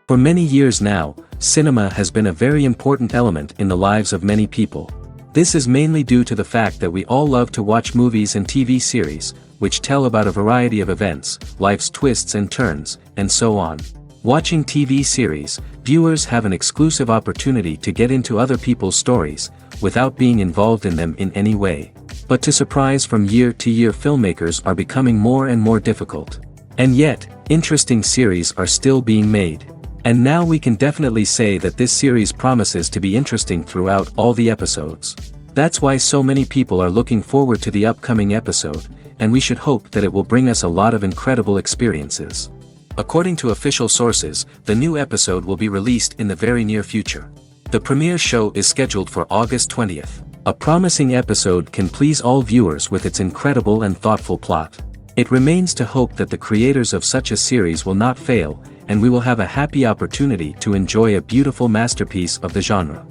For many years now, cinema has been a very important element in the lives of many people. This is mainly due to the fact that we all love to watch movies and TV series, which tell about a variety of events, life's twists and turns, and so on. Watching TV series, viewers have an exclusive opportunity to get into other people's stories, without being involved in them in any way. But to surprise from year to year, filmmakers are becoming more and more difficult. And yet, interesting series are still being made. And now we can definitely say that this series promises to be interesting throughout all the episodes. That's why so many people are looking forward to the upcoming episode, and we should hope that it will bring us a lot of incredible experiences. According to official sources, the new episode will be released in the very near future. The premiere show is scheduled for August 20th. A promising episode can please all viewers with its incredible and thoughtful plot. It remains to hope that the creators of such a series will not fail, and we will have a happy opportunity to enjoy a beautiful masterpiece of the genre.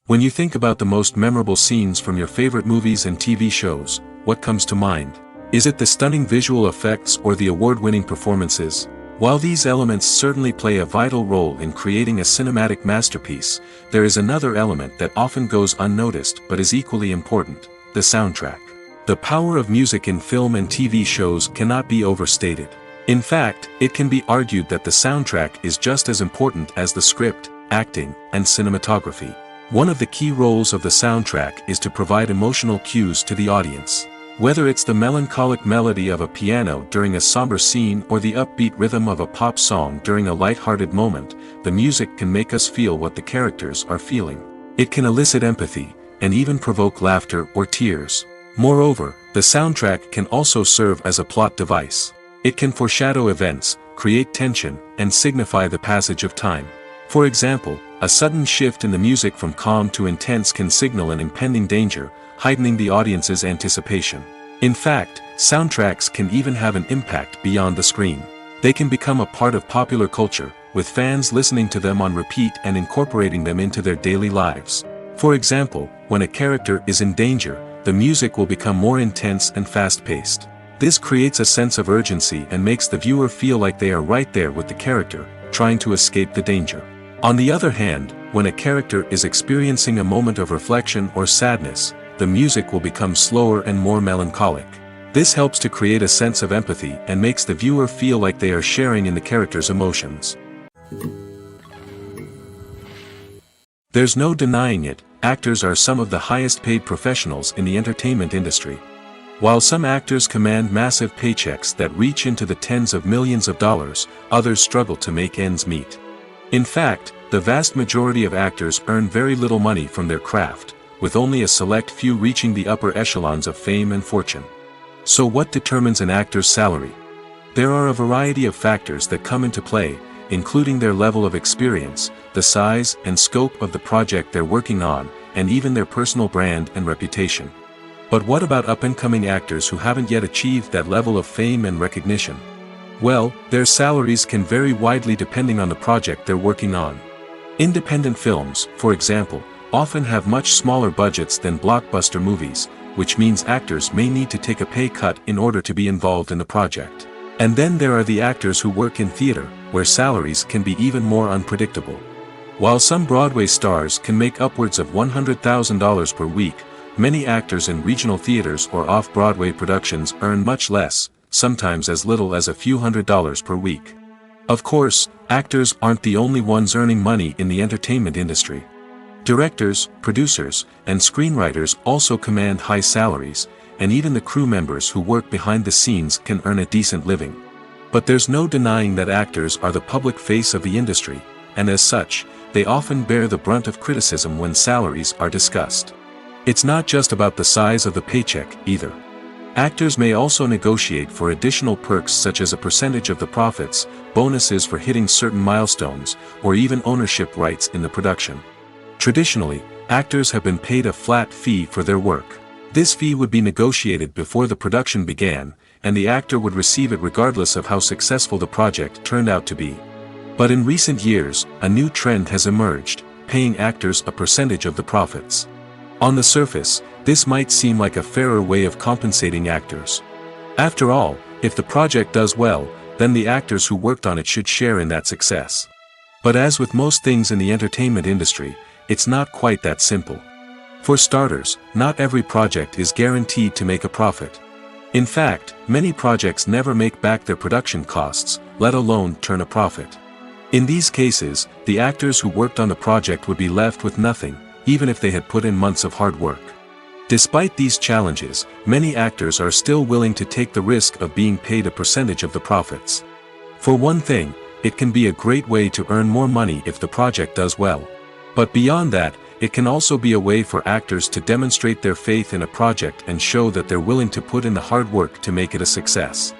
When you think about the most memorable scenes from your favorite movies and TV shows, what comes to mind? Is it the stunning visual effects or the award-winning performances? While these elements certainly play a vital role in creating a cinematic masterpiece, there is another element that often goes unnoticed but is equally important: the soundtrack. The power of music in film and TV shows cannot be overstated. In fact, it can be argued that the soundtrack is just as important as the script, acting, and cinematography. One of the key roles of the soundtrack is to provide emotional cues to the audience. Whether it's the melancholic melody of a piano during a somber scene or the upbeat rhythm of a pop song during a light-hearted moment, the music can make us feel what the characters are feeling. It can elicit empathy, and even provoke laughter or tears. Moreover, the soundtrack can also serve as a plot device. It can foreshadow events, create tension, and signify the passage of time. For example, a sudden shift in the music from calm to intense can signal an impending danger, heightening the audience's anticipation. In fact, soundtracks can even have an impact beyond the screen. They can become a part of popular culture, with fans listening to them on repeat and incorporating them into their daily lives. For example, when a character is in danger, the music will become more intense and fast-paced. This creates a sense of urgency and makes the viewer feel like they are right there with the character, trying to escape the danger. On the other hand, when a character is experiencing a moment of reflection or sadness, the music will become slower and more melancholic. This helps to create a sense of empathy and makes the viewer feel like they are sharing in the character's emotions. There's no denying it, actors are some of the highest paid professionals in the entertainment industry. While some actors command massive paychecks that reach into the tens of millions of dollars, others struggle to make ends meet. In fact, the vast majority of actors earn very little money from their craft, with only a select few reaching the upper echelons of fame and fortune. So what determines an actor's salary? There are a variety of factors that come into play, including their level of experience, the size and scope of the project they're working on, and even their personal brand and reputation. But what about up-and-coming actors who haven't yet achieved that level of fame and recognition? Well, their salaries can vary widely depending on the project they're working on. Independent films, for example, often have much smaller budgets than blockbuster movies, which means actors may need to take a pay cut in order to be involved in the project. And then there are the actors who work in theater, where salaries can be even more unpredictable. While some Broadway stars can make upwards of $100,000 per week, many actors in regional theaters or off-Broadway productions earn much less, sometimes as little as a few $100s per week. Of course, actors aren't the only ones earning money in the entertainment industry. Directors, producers, and screenwriters also command high salaries, and even the crew members who work behind the scenes can earn a decent living. But there's no denying that actors are the public face of the industry, and as such, they often bear the brunt of criticism when salaries are discussed. It's not just about the size of the paycheck, either. Actors may also negotiate for additional perks such as a percentage of the profits, bonuses for hitting certain milestones, or even ownership rights in the production. Traditionally, actors have been paid a flat fee for their work. This fee would be negotiated before the production began, and the actor would receive it regardless of how successful the project turned out to be. But in recent years, a new trend has emerged, paying actors a percentage of the profits. On the surface, this might seem like a fairer way of compensating actors. After all, if the project does well, then the actors who worked on it should share in that success. But as with most things in the entertainment industry, it's not quite that simple. For starters, not every project is guaranteed to make a profit. In fact, many projects never make back their production costs, let alone turn a profit. In these cases, the actors who worked on the project would be left with nothing, even if they had put in months of hard work. Despite these challenges, many actors are still willing to take the risk of being paid a percentage of the profits. For one thing, it can be a great way to earn more money if the project does well. But beyond that, it can also be a way for actors to demonstrate their faith in a project and show that they're willing to put in the hard work to make it a success.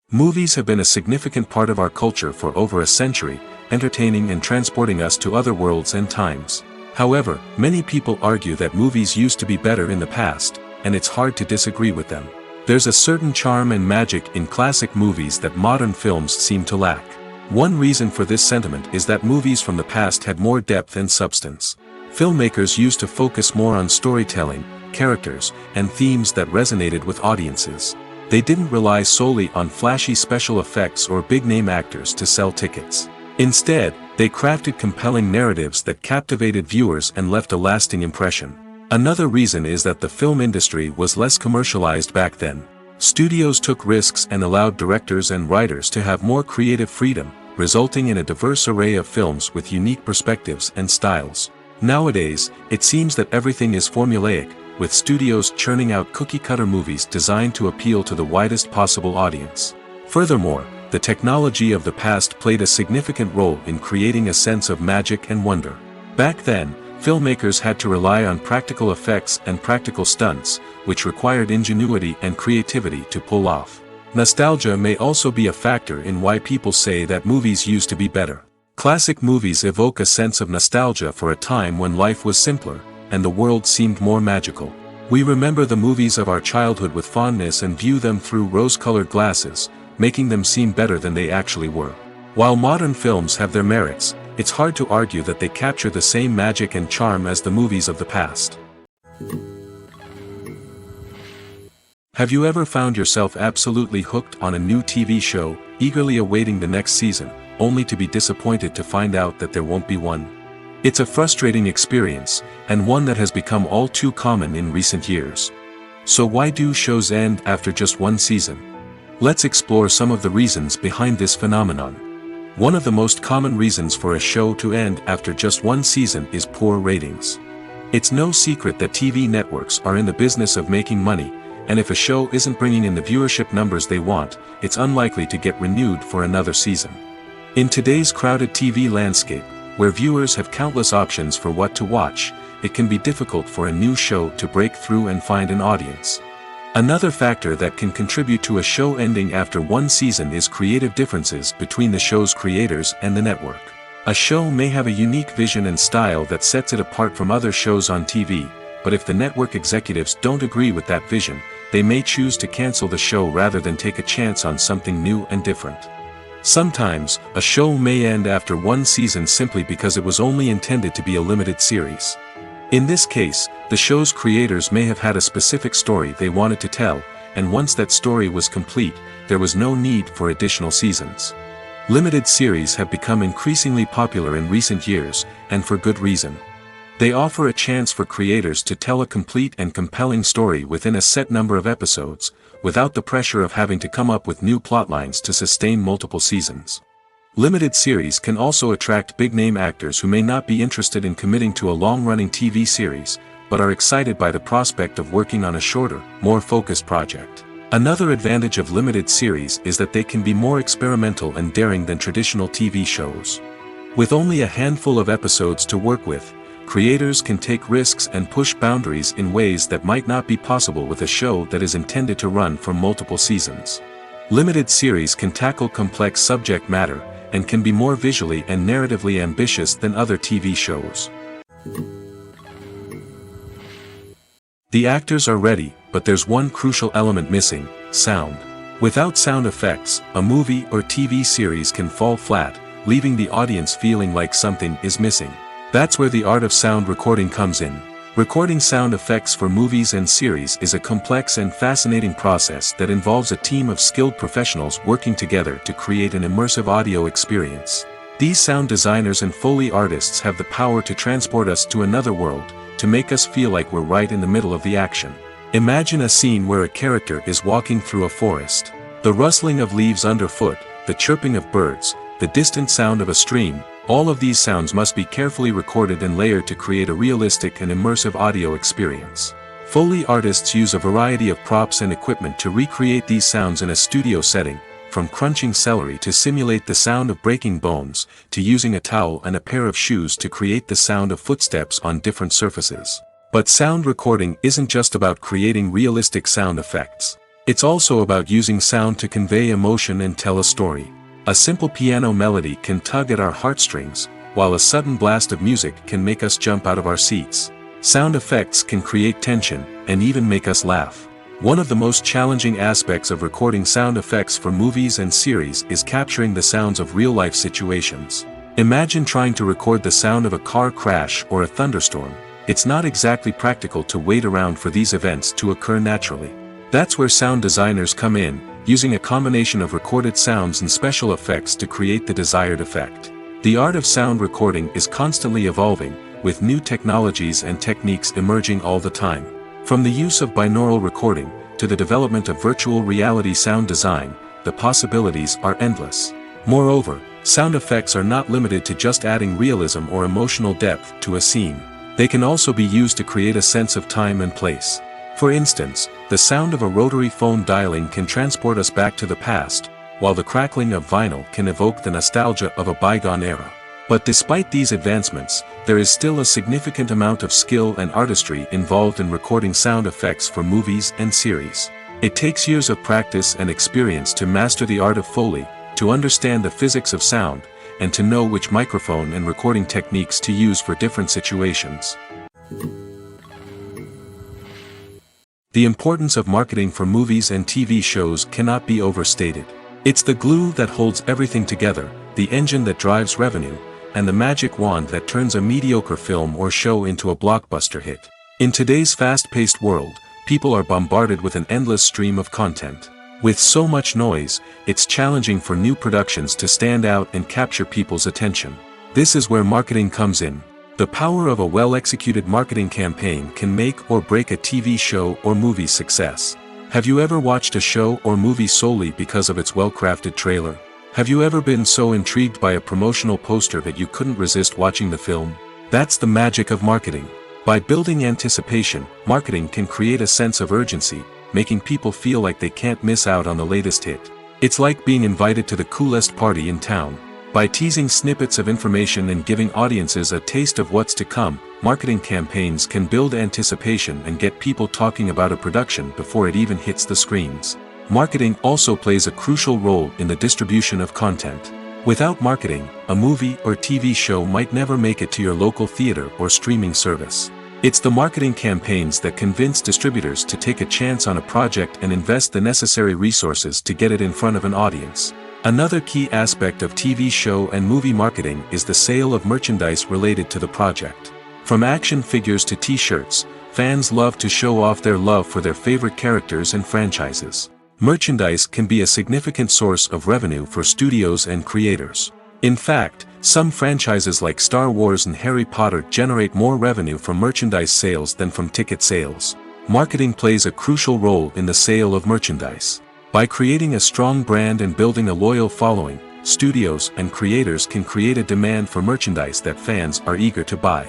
Movies have been a significant part of our culture for over a century, entertaining and transporting us to other worlds and times. However, many people argue that movies used to be better in the past, and it's hard to disagree with them. There's a certain charm and magic in classic movies that modern films seem to lack. One reason for this sentiment is that movies from the past had more depth and substance. Filmmakers used to focus more on storytelling, characters, and themes that resonated with audiences. They didn't rely solely on flashy special effects or big-name actors to sell tickets. Instead, they crafted compelling narratives that captivated viewers and left a lasting impression. Another reason is that the film industry was less commercialized back then. Studios took risks and allowed directors and writers to have more creative freedom, resulting in a diverse array of films with unique perspectives and styles. Nowadays, it seems that everything is formulaic, with studios churning out cookie-cutter movies designed to appeal to the widest possible audience. Furthermore, the technology of the past played a significant role in creating a sense of magic and wonder. Back then, filmmakers had to rely on practical effects and practical stunts, which required ingenuity and creativity to pull off. Nostalgia may also be a factor in why people say that movies used to be better. Classic movies evoke a sense of nostalgia for a time when life was simpler, and the world seemed more magical. We remember the movies of our childhood with fondness and view them through rose-colored glasses, making them seem better than they actually were. While modern films have their merits, it's hard to argue that they capture the same magic and charm as the movies of the past. Have you ever found yourself absolutely hooked on a new TV show, eagerly awaiting the next season, only to be disappointed to find out that there won't be one? It's a frustrating experience, and one that has become all too common in recent years. So why do shows end after just one season? Let's explore some of the reasons behind this phenomenon. One of the most common reasons for a show to end after just one season is poor ratings. It's no secret that TV networks are in the business of making money, and if a show isn't bringing in the viewership numbers they want, it's unlikely to get renewed for another season. In today's crowded TV landscape, where viewers have countless options for what to watch, it can be difficult for a new show to break through and find an audience. Another factor that can contribute to a show ending after one season is creative differences between the show's creators and the network. A show may have a unique vision and style that sets it apart from other shows on TV, but if the network executives don't agree with that vision, they may choose to cancel the show rather than take a chance on something new and different. Sometimes, a show may end after one season simply because it was only intended to be a limited series. In this case, the show's creators may have had a specific story they wanted to tell, and once that story was complete, there was no need for additional seasons. Limited series have become increasingly popular in recent years, and for good reason. They offer a chance for creators to tell a complete and compelling story within a set number of episodes, without the pressure of having to come up with new plotlines to sustain multiple seasons. Limited series can also attract big-name actors who may not be interested in committing to a long-running TV series, but are excited by the prospect of working on a shorter, more focused project. Another advantage of limited series is that they can be more experimental and daring than traditional TV shows. With only a handful of episodes to work with, creators can take risks and push boundaries in ways that might not be possible with a show that is intended to run for multiple seasons. Limited series can tackle complex subject matter, and can be more visually and narratively ambitious than other TV shows. The actors are ready, but there's one crucial element missing: sound. Without sound effects, a movie or TV series can fall flat, leaving the audience feeling like something is missing. That's where the art of sound recording comes in. Recording sound effects for movies and series is a complex and fascinating process that involves a team of skilled professionals working together to create an immersive audio experience. These sound designers and Foley artists have the power to transport us to another world, to make us feel like we're right in the middle of the action. Imagine a scene where a character is walking through a forest. The rustling of leaves underfoot, the chirping of birds, the distant sound of a stream, all of these sounds must be carefully recorded and layered to create a realistic and immersive audio experience. Foley artists use a variety of props and equipment to recreate these sounds in a studio setting, from crunching celery to simulate the sound of breaking bones, to using a towel and a pair of shoes to create the sound of footsteps on different surfaces. But sound recording isn't just about creating realistic sound effects. It's also about using sound to convey emotion and tell a story. A simple piano melody can tug at our heartstrings, while a sudden blast of music can make us jump out of our seats. Sound effects can create tension, and even make us laugh. One of the most challenging aspects of recording sound effects for movies and series is capturing the sounds of real-life situations. Imagine trying to record the sound of a car crash or a thunderstorm. It's not exactly practical to wait around for these events to occur naturally. That's where sound designers come in, using a combination of recorded sounds and special effects to create the desired effect. The art of sound recording is constantly evolving, with new technologies and techniques emerging all the time. From the use of binaural recording, to the development of virtual reality sound design, the possibilities are endless. Moreover, sound effects are not limited to just adding realism or emotional depth to a scene. They can also be used to create a sense of time and place. For instance, the sound of a rotary phone dialing can transport us back to the past, while the crackling of vinyl can evoke the nostalgia of a bygone era. But despite these advancements, there is still a significant amount of skill and artistry involved in recording sound effects for movies and series. It takes years of practice and experience to master the art of Foley, to understand the physics of sound, and to know which microphone and recording techniques to use for different situations. The importance of marketing for movies and TV shows cannot be overstated. It's the glue that holds everything together, the engine that drives revenue, and the magic wand that turns a mediocre film or show into a blockbuster hit. In today's fast-paced world, people are bombarded with an endless stream of content. With so much noise, it's challenging for new productions to stand out and capture people's attention. This is where marketing comes in. The power of a well-executed marketing campaign can make or break a TV show or movie's success. Have you ever watched a show or movie solely because of its well-crafted trailer? Have you ever been so intrigued by a promotional poster that you couldn't resist watching the film? That's the magic of marketing. By building anticipation, marketing can create a sense of urgency, making people feel like they can't miss out on the latest hit. It's like being invited to the coolest party in town. By teasing snippets of information and giving audiences a taste of what's to come, marketing campaigns can build anticipation and get people talking about a production before it even hits the screens. Marketing also plays a crucial role in the distribution of content. Without marketing, a movie or TV show might never make it to your local theater or streaming service. It's the marketing campaigns that convince distributors to take a chance on a project and invest the necessary resources to get it in front of an audience. Another key aspect of TV show and movie marketing is the sale of merchandise related to the project. From action figures to t-shirts, fans love to show off their love for their favorite characters and franchises. Merchandise can be a significant source of revenue for studios and creators. In fact, some franchises like Star Wars and Harry Potter generate more revenue from merchandise sales than from ticket sales. Marketing plays a crucial role in the sale of merchandise. By creating a strong brand and building a loyal following, studios and creators can create a demand for merchandise that fans are eager to buy.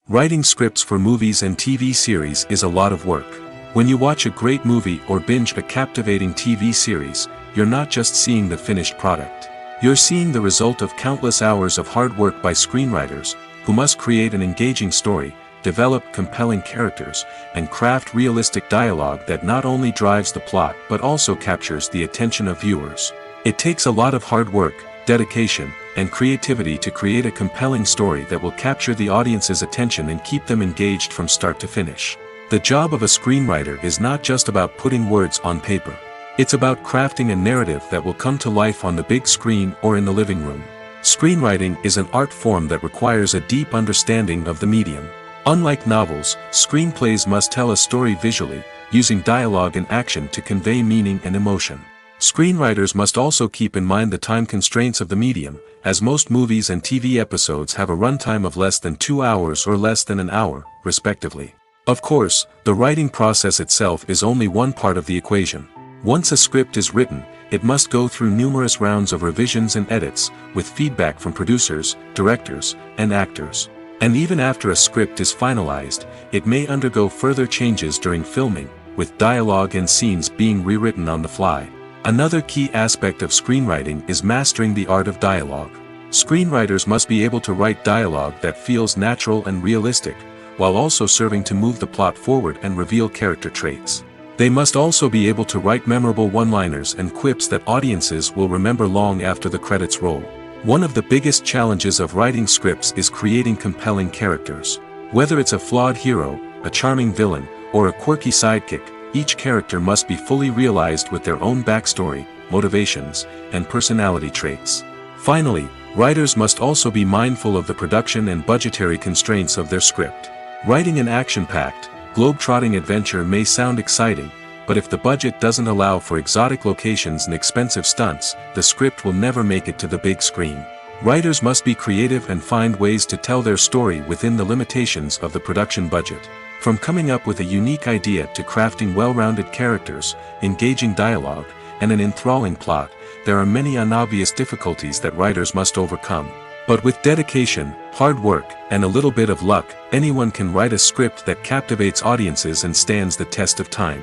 Writing scripts for movies and TV series is a lot of work. When you watch a great movie or binge a captivating TV series, you're not just seeing the finished product. You're seeing the result of countless hours of hard work by screenwriters, who must create an engaging story, develop compelling characters, and craft realistic dialogue that not only drives the plot but also captures the attention of viewers. It takes a lot of hard work, dedication, and creativity to create a compelling story that will capture the audience's attention and keep them engaged from start to finish. The job of a screenwriter is not just about putting words on paper. It's about crafting a narrative that will come to life on the big screen or in the living room. Screenwriting is an art form that requires a deep understanding of the medium. Unlike novels, screenplays must tell a story visually, using dialogue and action to convey meaning and emotion. Screenwriters must also keep in mind the time constraints of the medium, as most movies and TV episodes have a runtime of less than 2 hours or less than an hour, respectively. Of course, the writing process itself is only one part of the equation. Once a script is written, it must go through numerous rounds of revisions and edits, with feedback from producers, directors, and actors. And even after a script is finalized, it may undergo further changes during filming, with dialogue and scenes being rewritten on the fly. Another key aspect of screenwriting is mastering the art of dialogue. Screenwriters must be able to write dialogue that feels natural and realistic, while also serving to move the plot forward and reveal character traits. They must also be able to write memorable one-liners and quips that audiences will remember long after the credits roll. One of the biggest challenges of writing scripts is creating compelling characters. Whether it's a flawed hero, a charming villain, or a quirky sidekick, each character must be fully realized with their own backstory, motivations, and personality traits. Finally, writers must also be mindful of the production and budgetary constraints of their script. Writing an action-packed, globe-trotting adventure may sound exciting, but if the budget doesn't allow for exotic locations and expensive stunts, the script will never make it to the big screen. Writers must be creative and find ways to tell their story within the limitations of the production budget. From coming up with a unique idea to crafting well-rounded characters, engaging dialogue, and an enthralling plot, there are many unobvious difficulties that writers must overcome. But with dedication, hard work, and a little bit of luck, anyone can write a script that captivates audiences and stands the test of time.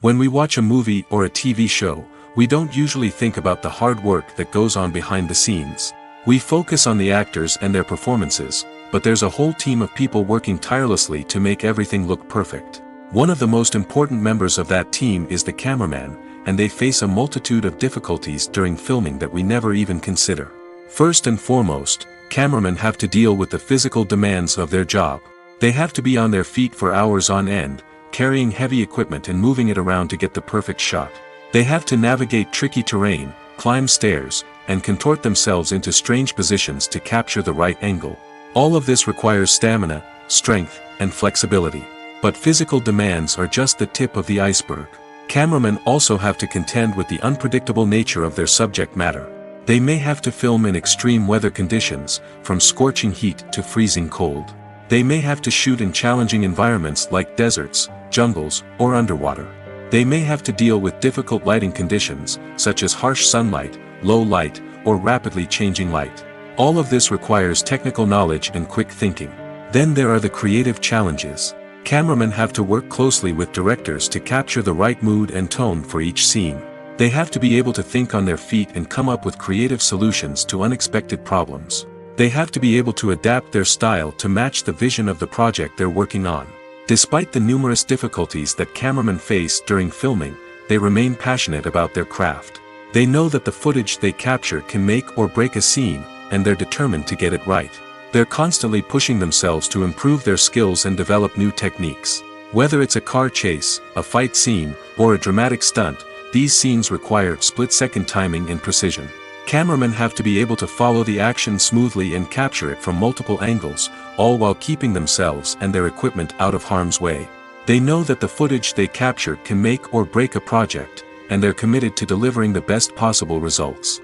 When we watch a movie or a TV show, we don't usually think about the hard work that goes on behind the scenes. We focus on the actors and their performances, but there's a whole team of people working tirelessly to make everything look perfect. One of the most important members of that team is the cameraman, and they face a multitude of difficulties during filming that we never even consider. First and foremost, cameramen have to deal with the physical demands of their job. They have to be on their feet for hours on end, carrying heavy equipment and moving it around to get the perfect shot. They have to navigate tricky terrain, climb stairs, and contort themselves into strange positions to capture the right angle. All of this requires stamina, strength, and flexibility. But physical demands are just the tip of the iceberg. Cameramen also have to contend with the unpredictable nature of their subject matter. They may have to film in extreme weather conditions, from scorching heat to freezing cold. They may have to shoot in challenging environments like deserts, jungles, or underwater. They may have to deal with difficult lighting conditions, such as harsh sunlight, low light, or rapidly changing light. All of this requires technical knowledge and quick thinking. Then there are the creative challenges. Cameramen have to work closely with directors to capture the right mood and tone for each scene. They have to be able to think on their feet and come up with creative solutions to unexpected problems. They have to be able to adapt their style to match the vision of the project they're working on. Despite the numerous difficulties that cameramen face during filming, they remain passionate about their craft. They know that the footage they capture can make or break a scene, and they're determined to get it right. They're constantly pushing themselves to improve their skills and develop new techniques. Whether it's a car chase, a fight scene, or a dramatic stunt, these scenes require split-second timing and precision. Cameramen have to be able to follow the action smoothly and capture it from multiple angles, all while keeping themselves and their equipment out of harm's way. They know that the footage they capture can make or break a project, and they're committed to delivering the best possible results.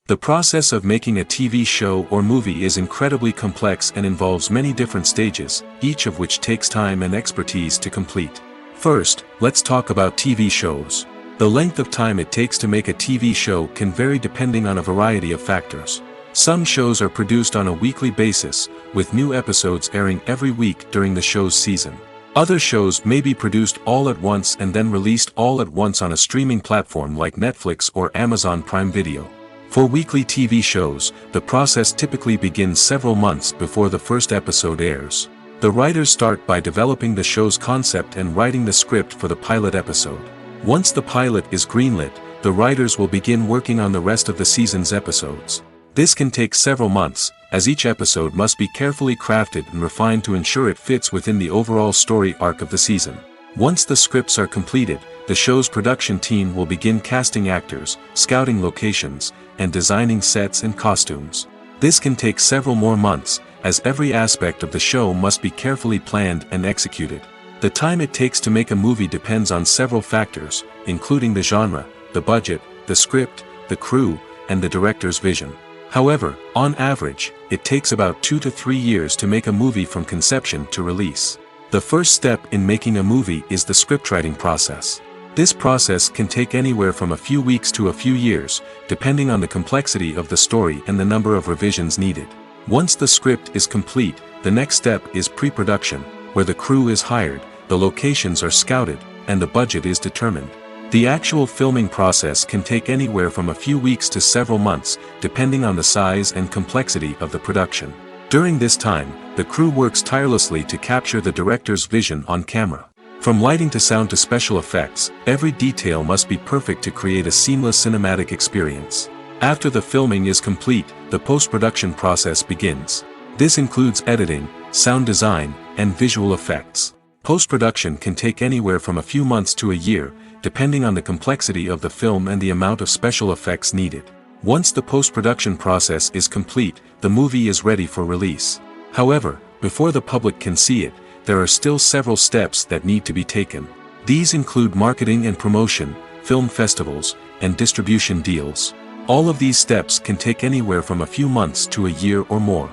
The process of making a TV show or movie is incredibly complex and involves many different stages, each of which takes time and expertise to complete. First, let's talk about TV shows. The length of time it takes to make a TV show can vary depending on a variety of factors. Some shows are produced on a weekly basis, with new episodes airing every week during the show's season. Other shows may be produced all at once and then released all at once on a streaming platform like Netflix or Amazon Prime Video. For weekly TV shows, the process typically begins several months before the first episode airs. The writers start by developing the show's concept and writing the script for the pilot episode. Once the pilot is greenlit, the writers will begin working on the rest of the season's episodes. This can take several months, as each episode must be carefully crafted and refined to ensure it fits within the overall story arc of the season. Once the scripts are completed, the show's production team will begin casting actors, scouting locations, and designing sets and costumes. This can take several more months, as every aspect of the show must be carefully planned and executed. The time it takes to make a movie depends on several factors, including the genre, the budget, the script, the crew, and the director's vision. However, on average, it takes about 2 to 3 years to make a movie from conception to release. The first step in making a movie is the scriptwriting process. This process can take anywhere from a few weeks to a few years, depending on the complexity of the story and the number of revisions needed. Once the script is complete, the next step is pre-production, where the crew is hired, the locations are scouted, and the budget is determined. The actual filming process can take anywhere from a few weeks to several months, depending on the size and complexity of the production. During this time, the crew works tirelessly to capture the director's vision on camera. From lighting to sound to special effects, every detail must be perfect to create a seamless cinematic experience. After the filming is complete, the post-production process begins. This includes editing, sound design, and visual effects. Post-production can take anywhere from a few months to a year, depending on the complexity of the film and the amount of special effects needed. Once the post-production process is complete, the movie is ready for release. However, before the public can see it, there are still several steps that need to be taken. These include marketing and promotion, film festivals, and distribution deals. All of these steps can take anywhere from a few months to a year or more.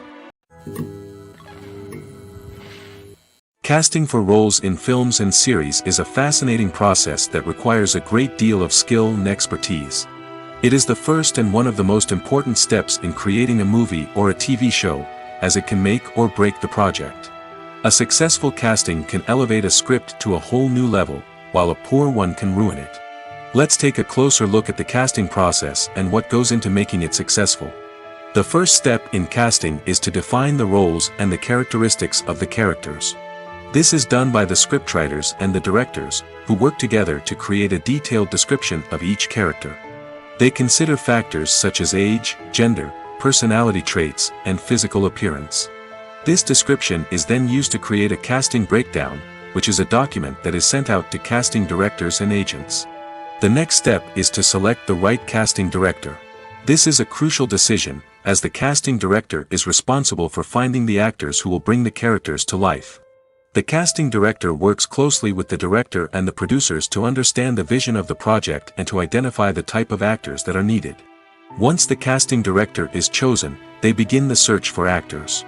Casting for roles in films and series is a fascinating process that requires a great deal of skill and expertise. It is the first and one of the most important steps in creating a movie or a TV show, as it can make or break the project. A successful casting can elevate a script to a whole new level, while a poor one can ruin it. Let's take a closer look at the casting process and what goes into making it successful. The first step in casting is to define the roles and the characteristics of the characters. This is done by the scriptwriters and the directors, who work together to create a detailed description of each character. They consider factors such as age, gender, personality traits, and physical appearance. This description is then used to create a casting breakdown, which is a document that is sent out to casting directors and agents. The next step is to select the right casting director. This is a crucial decision, as the casting director is responsible for finding the actors who will bring the characters to life. The casting director works closely with the director and the producers to understand the vision of the project and to identify the type of actors that are needed. Once the casting director is chosen, they begin the search for actors.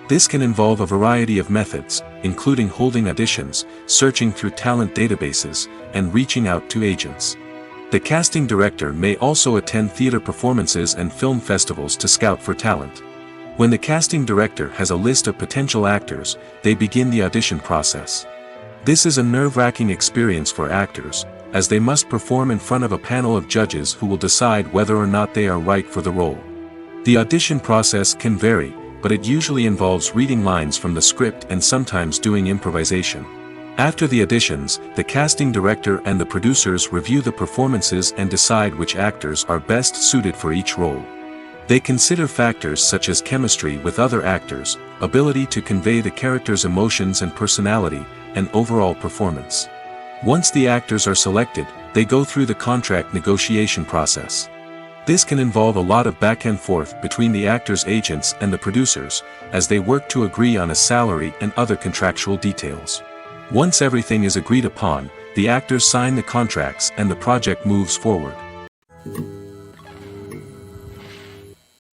This can involve a variety of methods, including holding auditions, searching through talent databases, and reaching out to agents. The casting director may also attend theater performances and film festivals to scout for talent. When the casting director has a list of potential actors, they begin the audition process. This is a nerve-wracking experience for actors, as they must perform in front of a panel of judges who will decide whether or not they are right for the role. The audition process can vary, but it usually involves reading lines from the script and sometimes doing improvisation. After the auditions, the casting director and the producers review the performances and decide which actors are best suited for each role. They consider factors such as chemistry with other actors, ability to convey the character's emotions and personality, and overall performance. Once the actors are selected, they go through the contract negotiation process. This can involve a lot of back and forth between the actors' agents and the producers, as they work to agree on a salary and other contractual details. Once everything is agreed upon, the actors sign the contracts and the project moves forward.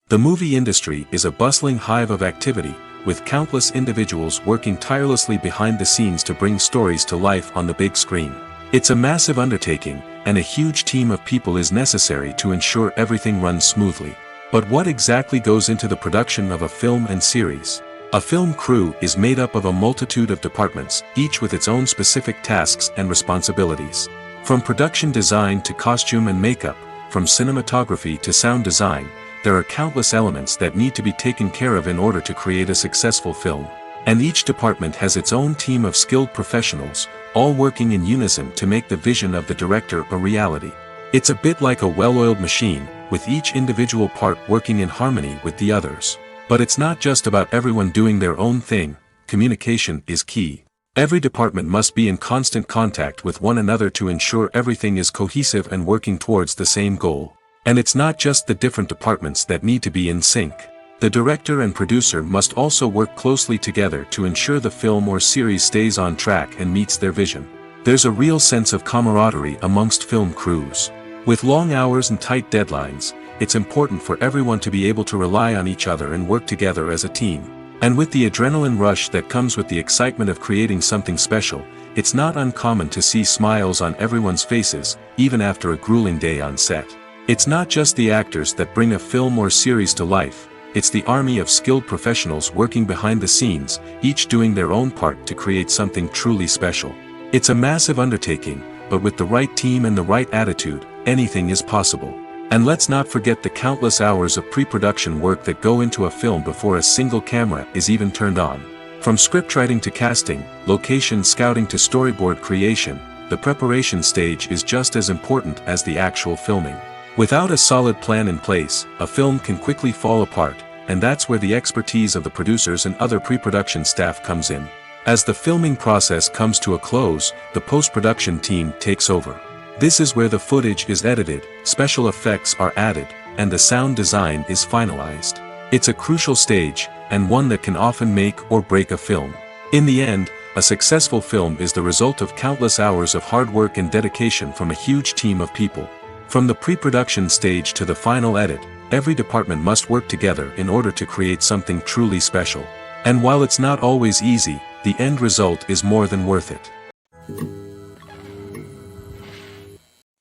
The movie industry is a bustling hive of activity, with countless individuals working tirelessly behind the scenes to bring stories to life on the big screen. It's a massive undertaking, and a huge team of people is necessary to ensure everything runs smoothly. But what exactly goes into the production of a film and series? A film crew is made up of a multitude of departments, each with its own specific tasks and responsibilities. From production design to costume and makeup, from cinematography to sound design, there are countless elements that need to be taken care of in order to create a successful film. And each department has its own team of skilled professionals, all working in unison to make the vision of the director a reality. It's a bit like a well-oiled machine, with each individual part working in harmony with the others. But it's not just about everyone doing their own thing, communication is key. Every department must be in constant contact with one another to ensure everything is cohesive and working towards the same goal. And it's not just the different departments that need to be in sync. The director and producer must also work closely together to ensure the film or series stays on track and meets their vision. There's a real sense of camaraderie amongst film crews. With long hours and tight deadlines, it's important for everyone to be able to rely on each other and work together as a team. And with the adrenaline rush that comes with the excitement of creating something special, it's not uncommon to see smiles on everyone's faces, even after a grueling day on set. It's not just the actors that bring a film or series to life. It's the army of skilled professionals working behind the scenes, each doing their own part to create something truly special. It's a massive undertaking, but with the right team and the right attitude, anything is possible. And let's not forget the countless hours of pre-production work that go into a film before a single camera is even turned on. From scriptwriting to casting, location scouting to storyboard creation, the preparation stage is just as important as the actual filming. Without a solid plan in place, a film can quickly fall apart, and that's where the expertise of the producers and other pre-production staff comes in. As the filming process comes to a close, the post-production team takes over. This is where the footage is edited, special effects are added, and the sound design is finalized. It's a crucial stage, and one that can often make or break a film. In the end, a successful film is the result of countless hours of hard work and dedication from a huge team of people. From the pre-production stage to the final edit, every department must work together in order to create something truly special. And while it's not always easy, the end result is more than worth it.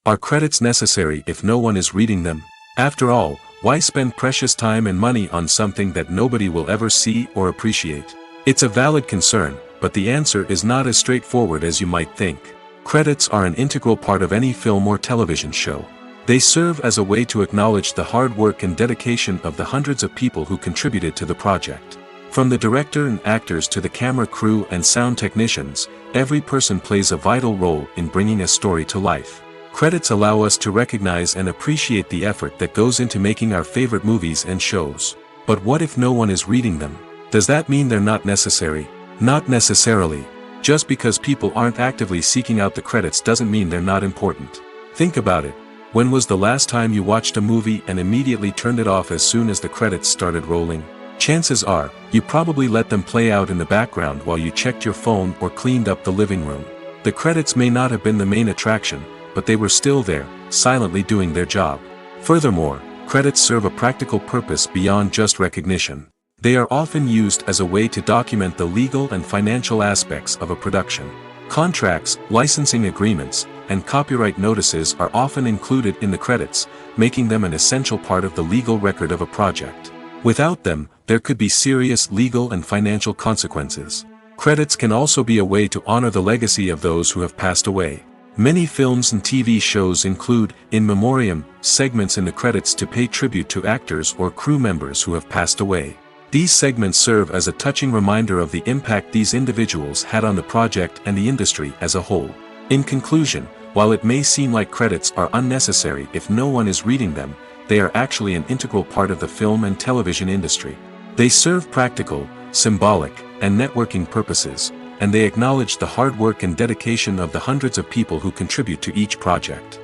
Are credits necessary if no one is reading them? After all, why spend precious time and money on something that nobody will ever see or appreciate? It's a valid concern, but the answer is not as straightforward as you might think. Credits are an integral part of any film or television show. They serve as a way to acknowledge the hard work and dedication of the hundreds of people who contributed to the project. From the director and actors to the camera crew and sound technicians, every person plays a vital role in bringing a story to life. Credits allow us to recognize and appreciate the effort that goes into making our favorite movies and shows. But what if no one is reading them? Does that mean they're not necessary? Not necessarily. Just because people aren't actively seeking out the credits doesn't mean they're not important. Think about it. When was the last time you watched a movie and immediately turned it off as soon as the credits started rolling? Chances are, you probably let them play out in the background while you checked your phone or cleaned up the living room. The credits may not have been the main attraction, but they were still there, silently doing their job. Furthermore, credits serve a practical purpose beyond just recognition. They are often used as a way to document the legal and financial aspects of a production. Contracts, licensing agreements, and copyright notices are often included in the credits, making them an essential part of the legal record of a project. Without them, there could be serious legal and financial consequences. Credits can also be a way to honor the legacy of those who have passed away. Many films and TV shows include, in memoriam, segments in the credits to pay tribute to actors or crew members who have passed away. These segments serve as a touching reminder of the impact these individuals had on the project and the industry as a whole. In conclusion, while it may seem like credits are unnecessary if no one is reading them, they are actually an integral part of the film and television industry. They serve practical, symbolic, and networking purposes, and they acknowledge the hard work and dedication of the hundreds of people who contribute to each project.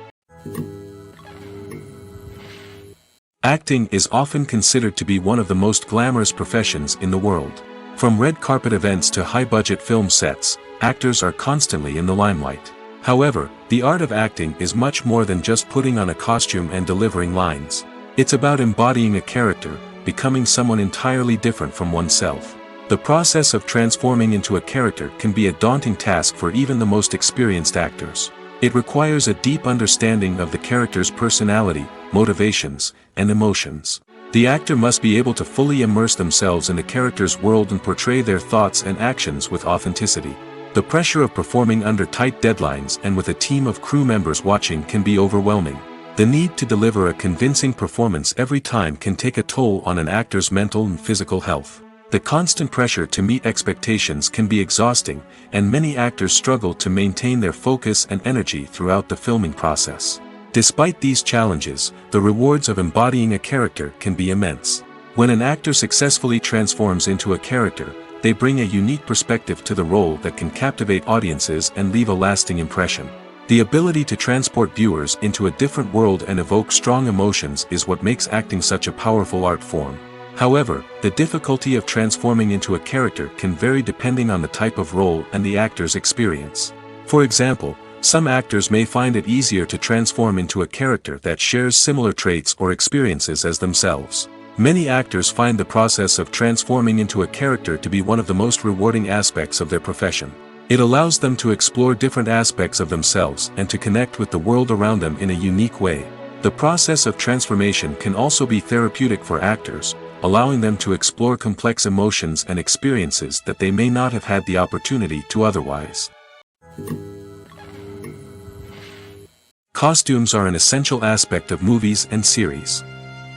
Acting is often considered to be one of the most glamorous professions in the world. From red carpet events to high-budget film sets, actors are constantly in the limelight. However, the art of acting is much more than just putting on a costume and delivering lines. It's about embodying a character, becoming someone entirely different from oneself. The process of transforming into a character can be a daunting task for even the most experienced actors. It requires a deep understanding of the character's personality, motivations, and emotions. The actor must be able to fully immerse themselves in the character's world and portray their thoughts and actions with authenticity. The pressure of performing under tight deadlines and with a team of crew members watching can be overwhelming. The need to deliver a convincing performance every time can take a toll on an actor's mental and physical health. The constant pressure to meet expectations can be exhausting, and many actors struggle to maintain their focus and energy throughout the filming process. Despite these challenges, the rewards of embodying a character can be immense. When an actor successfully transforms into a character, they bring a unique perspective to the role that can captivate audiences and leave a lasting impression. The ability to transport viewers into a different world and evoke strong emotions is what makes acting such a powerful art form. However, the difficulty of transforming into a character can vary depending on the type of role and the actor's experience. For example, some actors may find it easier to transform into a character that shares similar traits or experiences as themselves. Many actors find the process of transforming into a character to be one of the most rewarding aspects of their profession. It allows them to explore different aspects of themselves and to connect with the world around them in a unique way. The process of transformation can also be therapeutic for actors, allowing them to explore complex emotions and experiences that they may not have had the opportunity to otherwise. Costumes are an essential aspect of movies and series.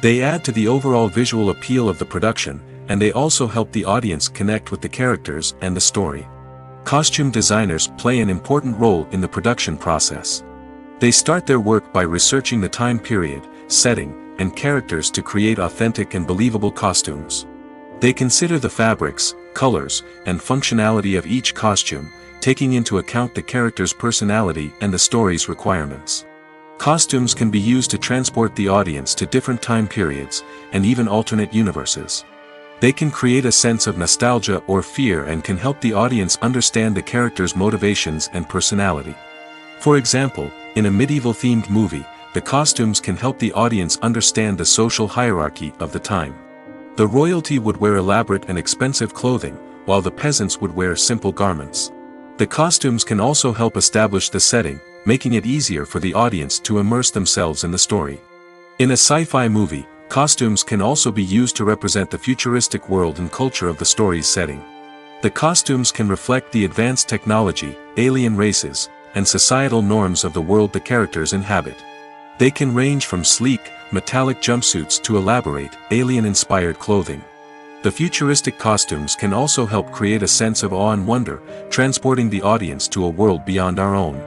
They add to the overall visual appeal of the production, and they also help the audience connect with the characters and the story. Costume designers play an important role in the production process. They start their work by researching the time period, setting, and characters to create authentic and believable costumes. They consider the fabrics, colors, and functionality of each costume, taking into account the character's personality and the story's requirements. Costumes can be used to transport the audience to different time periods, and even alternate universes. They can create a sense of nostalgia or fear and can help the audience understand the character's motivations and personality. For example, in a medieval-themed movie, the costumes can help the audience understand the social hierarchy of the time. The royalty would wear elaborate and expensive clothing, while the peasants would wear simple garments. The costumes can also help establish the setting, making it easier for the audience to immerse themselves in the story. In a sci-fi movie, costumes can also be used to represent the futuristic world and culture of the story's setting. The costumes can reflect the advanced technology, alien races, and societal norms of the world the characters inhabit. They can range from sleek, metallic jumpsuits to elaborate, alien-inspired clothing. The futuristic costumes can also help create a sense of awe and wonder, transporting the audience to a world beyond our own.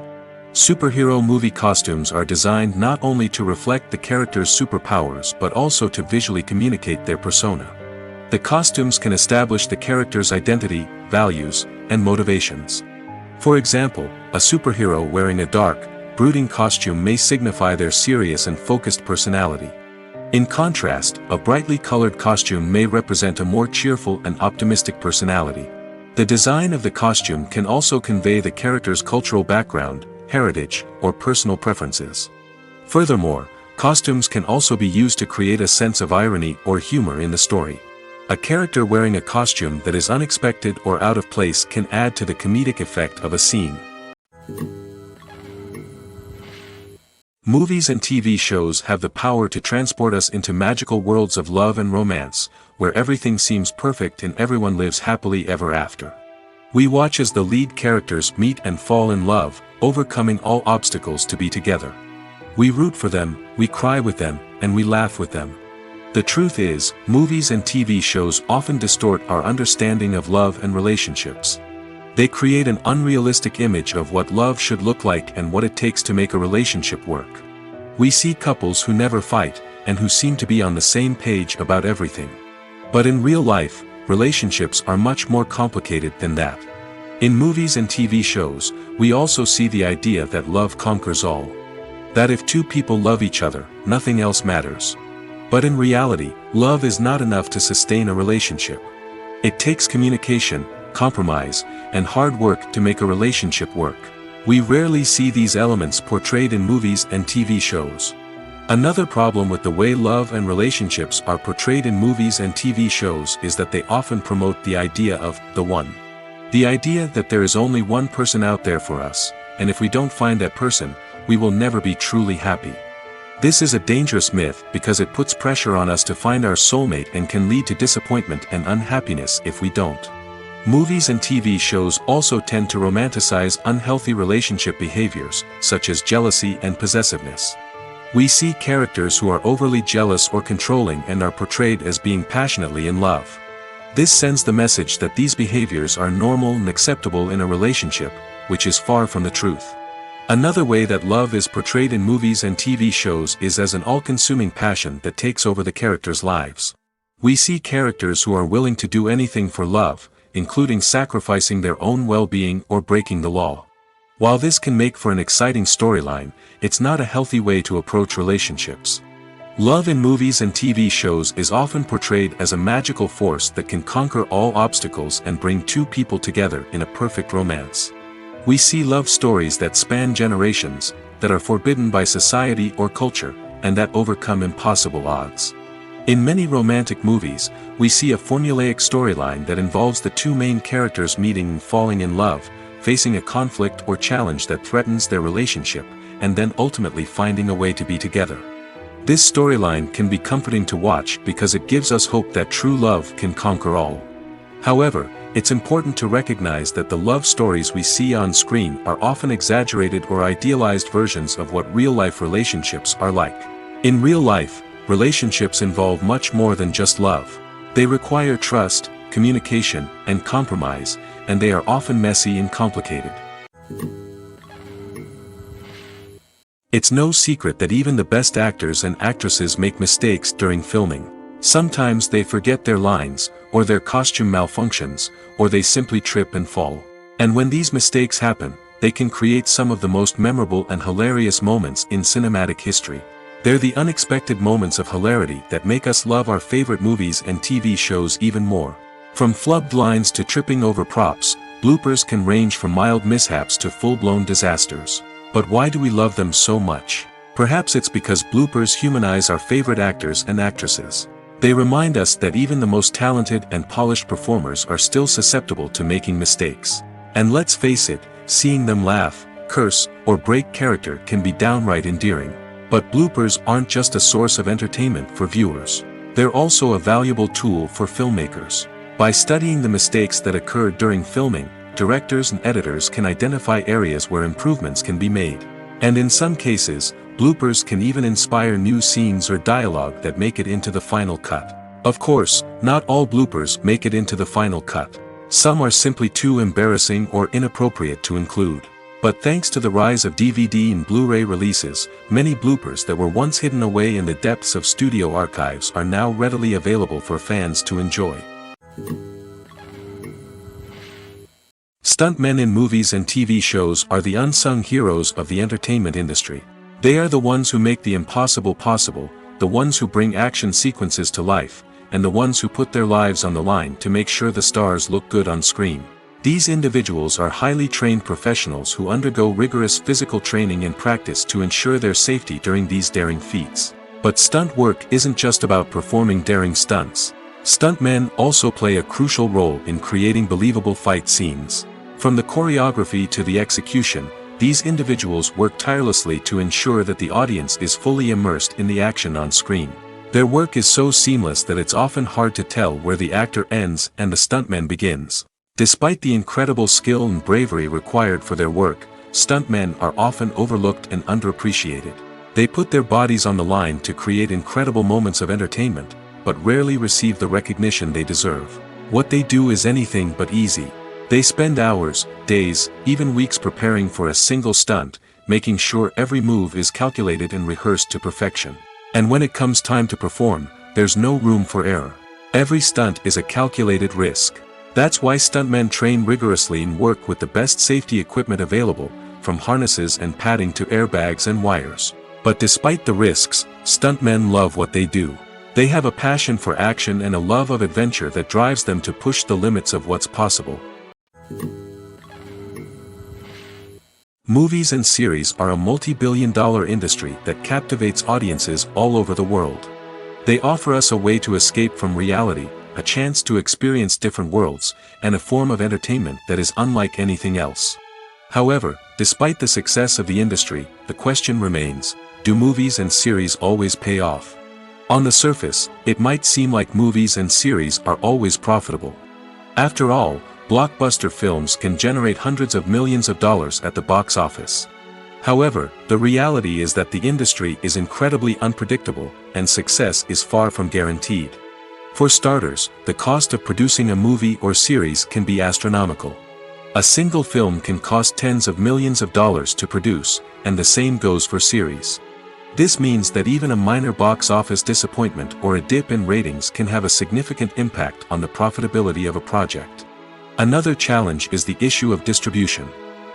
Superhero movie costumes are designed not only to reflect the character's superpowers but also to visually communicate their persona. The costumes can establish the character's identity, values, and motivations. For example, a superhero wearing a dark, brooding costume may signify their serious and focused personality. In contrast, a brightly colored costume may represent a more cheerful and optimistic personality. The design of the costume can also convey the character's cultural background, heritage, or personal preferences. Furthermore, costumes can also be used to create a sense of irony or humor in the story. A character wearing a costume that is unexpected or out of place can add to the comedic effect of a scene. Movies and TV shows have the power to transport us into magical worlds of love and romance, where everything seems perfect and everyone lives happily ever after. We watch as the lead characters meet and fall in love, overcoming all obstacles to be together. We root for them, we cry with them, and we laugh with them. The truth is, movies and TV shows often distort our understanding of love and relationships. They create an unrealistic image of what love should look like and what it takes to make a relationship work. We see couples who never fight, and who seem to be on the same page about everything. But in real life, relationships are much more complicated than that. In movies and TV shows, we also see the idea that love conquers all. That if two people love each other, nothing else matters. But in reality, love is not enough to sustain a relationship. It takes communication, compromise, and hard work to make a relationship work. We rarely see these elements portrayed in movies and TV shows. Another problem with the way love and relationships are portrayed in movies and TV shows is that they often promote the idea of the one. The idea that there is only one person out there for us, and if we don't find that person, we will never be truly happy. This is a dangerous myth because it puts pressure on us to find our soulmate and can lead to disappointment and unhappiness if we don't. Movies and TV shows also tend to romanticize unhealthy relationship behaviors, such as jealousy and possessiveness. We see characters who are overly jealous or controlling and are portrayed as being passionately in love. This sends the message that these behaviors are normal and acceptable in a relationship, which is far from the truth. Another way that love is portrayed in movies and TV shows is as an all-consuming passion that takes over the characters' lives. We see characters who are willing to do anything for love, including sacrificing their own well-being or breaking the law. While this can make for an exciting storyline, it's not a healthy way to approach relationships. Love in movies and TV shows is often portrayed as a magical force that can conquer all obstacles and bring two people together in a perfect romance. We see love stories that span generations, that are forbidden by society or culture, and that overcome impossible odds. In many romantic movies, we see a formulaic storyline that involves the two main characters meeting and falling in love, facing a conflict or challenge that threatens their relationship, and then ultimately finding a way to be together. This storyline can be comforting to watch because it gives us hope that true love can conquer all. However, it's important to recognize that the love stories we see on screen are often exaggerated or idealized versions of what real-life relationships are like. In real life, relationships involve much more than just love. They require trust, communication, and compromise, and they are often messy and complicated. It's no secret that even the best actors and actresses make mistakes during filming. Sometimes they forget their lines, or their costume malfunctions, or they simply trip and fall. And when these mistakes happen, they can create some of the most memorable and hilarious moments in cinematic history. They're the unexpected moments of hilarity that make us love our favorite movies and TV shows even more. From flubbed lines to tripping over props, bloopers can range from mild mishaps to full-blown disasters. But why do we love them so much? Perhaps it's because bloopers humanize our favorite actors and actresses. They remind us that even the most talented and polished performers are still susceptible to making mistakes. And let's face it, seeing them laugh, curse, or break character can be downright endearing. But bloopers aren't just a source of entertainment for viewers. They're also a valuable tool for filmmakers. By studying the mistakes that occurred during filming, directors and editors can identify areas where improvements can be made. And in some cases, bloopers can even inspire new scenes or dialogue that make it into the final cut. Of course, not all bloopers make it into the final cut. Some are simply too embarrassing or inappropriate to include. But thanks to the rise of DVD and Blu-ray releases, many bloopers that were once hidden away in the depths of studio archives are now readily available for fans to enjoy. Stuntmen in movies and TV shows are the unsung heroes of the entertainment industry. They are the ones who make the impossible possible, the ones who bring action sequences to life, and the ones who put their lives on the line to make sure the stars look good on screen. These individuals are highly trained professionals who undergo rigorous physical training and practice to ensure their safety during these daring feats. But stunt work isn't just about performing daring stunts. Stuntmen also play a crucial role in creating believable fight scenes. From the choreography to the execution, these individuals work tirelessly to ensure that the audience is fully immersed in the action on screen. Their work is so seamless that it's often hard to tell where the actor ends and the stuntman begins. Despite the incredible skill and bravery required for their work, stuntmen are often overlooked and underappreciated. They put their bodies on the line to create incredible moments of entertainment, but rarely receive the recognition they deserve. What they do is anything but easy. They spend hours, days, even weeks preparing for a single stunt, making sure every move is calculated and rehearsed to perfection. And when it comes time to perform, there's no room for error. Every stunt is a calculated risk. That's why stuntmen train rigorously and work with the best safety equipment available, from harnesses and padding to airbags and wires. But despite the risks, stuntmen love what they do. They have a passion for action and a love of adventure that drives them to push the limits of what's possible. Movies and series are a multi-billion-dollar industry that captivates audiences all over the world. They offer us a way to escape from reality, a chance to experience different worlds, and a form of entertainment that is unlike anything else. However, despite the success of the industry, the question remains, do movies and series always pay off? On the surface, it might seem like movies and series are always profitable. After all, blockbuster films can generate hundreds of millions of dollars at the box office. However, the reality is that the industry is incredibly unpredictable, and success is far from guaranteed. For starters, the cost of producing a movie or series can be astronomical. A single film can cost tens of millions of dollars to produce, and the same goes for series. This means that even a minor box office disappointment or a dip in ratings can have a significant impact on the profitability of a project. Another challenge is the issue of distribution.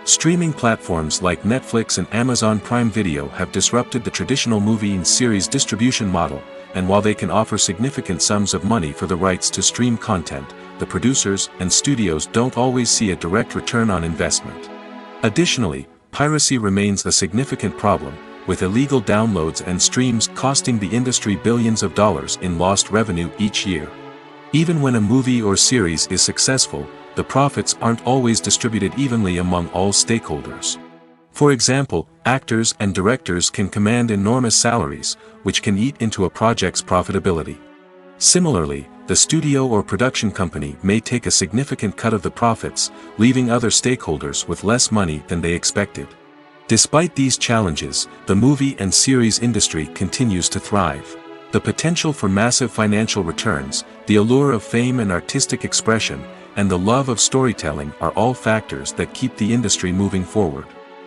Streaming platforms like Netflix and Amazon Prime Video have disrupted the traditional movie and series distribution model, and while they can offer significant sums of money for the rights to stream content, the producers and studios don't always see a direct return on investment. Additionally, piracy remains a significant problem, with illegal downloads and streams costing the industry billions of dollars in lost revenue each year. Even when a movie or series is successful, the profits aren't always distributed evenly among all stakeholders. For example, actors and directors can command enormous salaries, which can eat into a project's profitability. Similarly, the studio or production company may take a significant cut of the profits, leaving other stakeholders with less money than they expected. Despite these challenges, the movie and series industry continues to thrive. The potential for massive financial returns, the allure of fame and artistic expression, and the love of storytelling are all factors that keep the industry moving forward.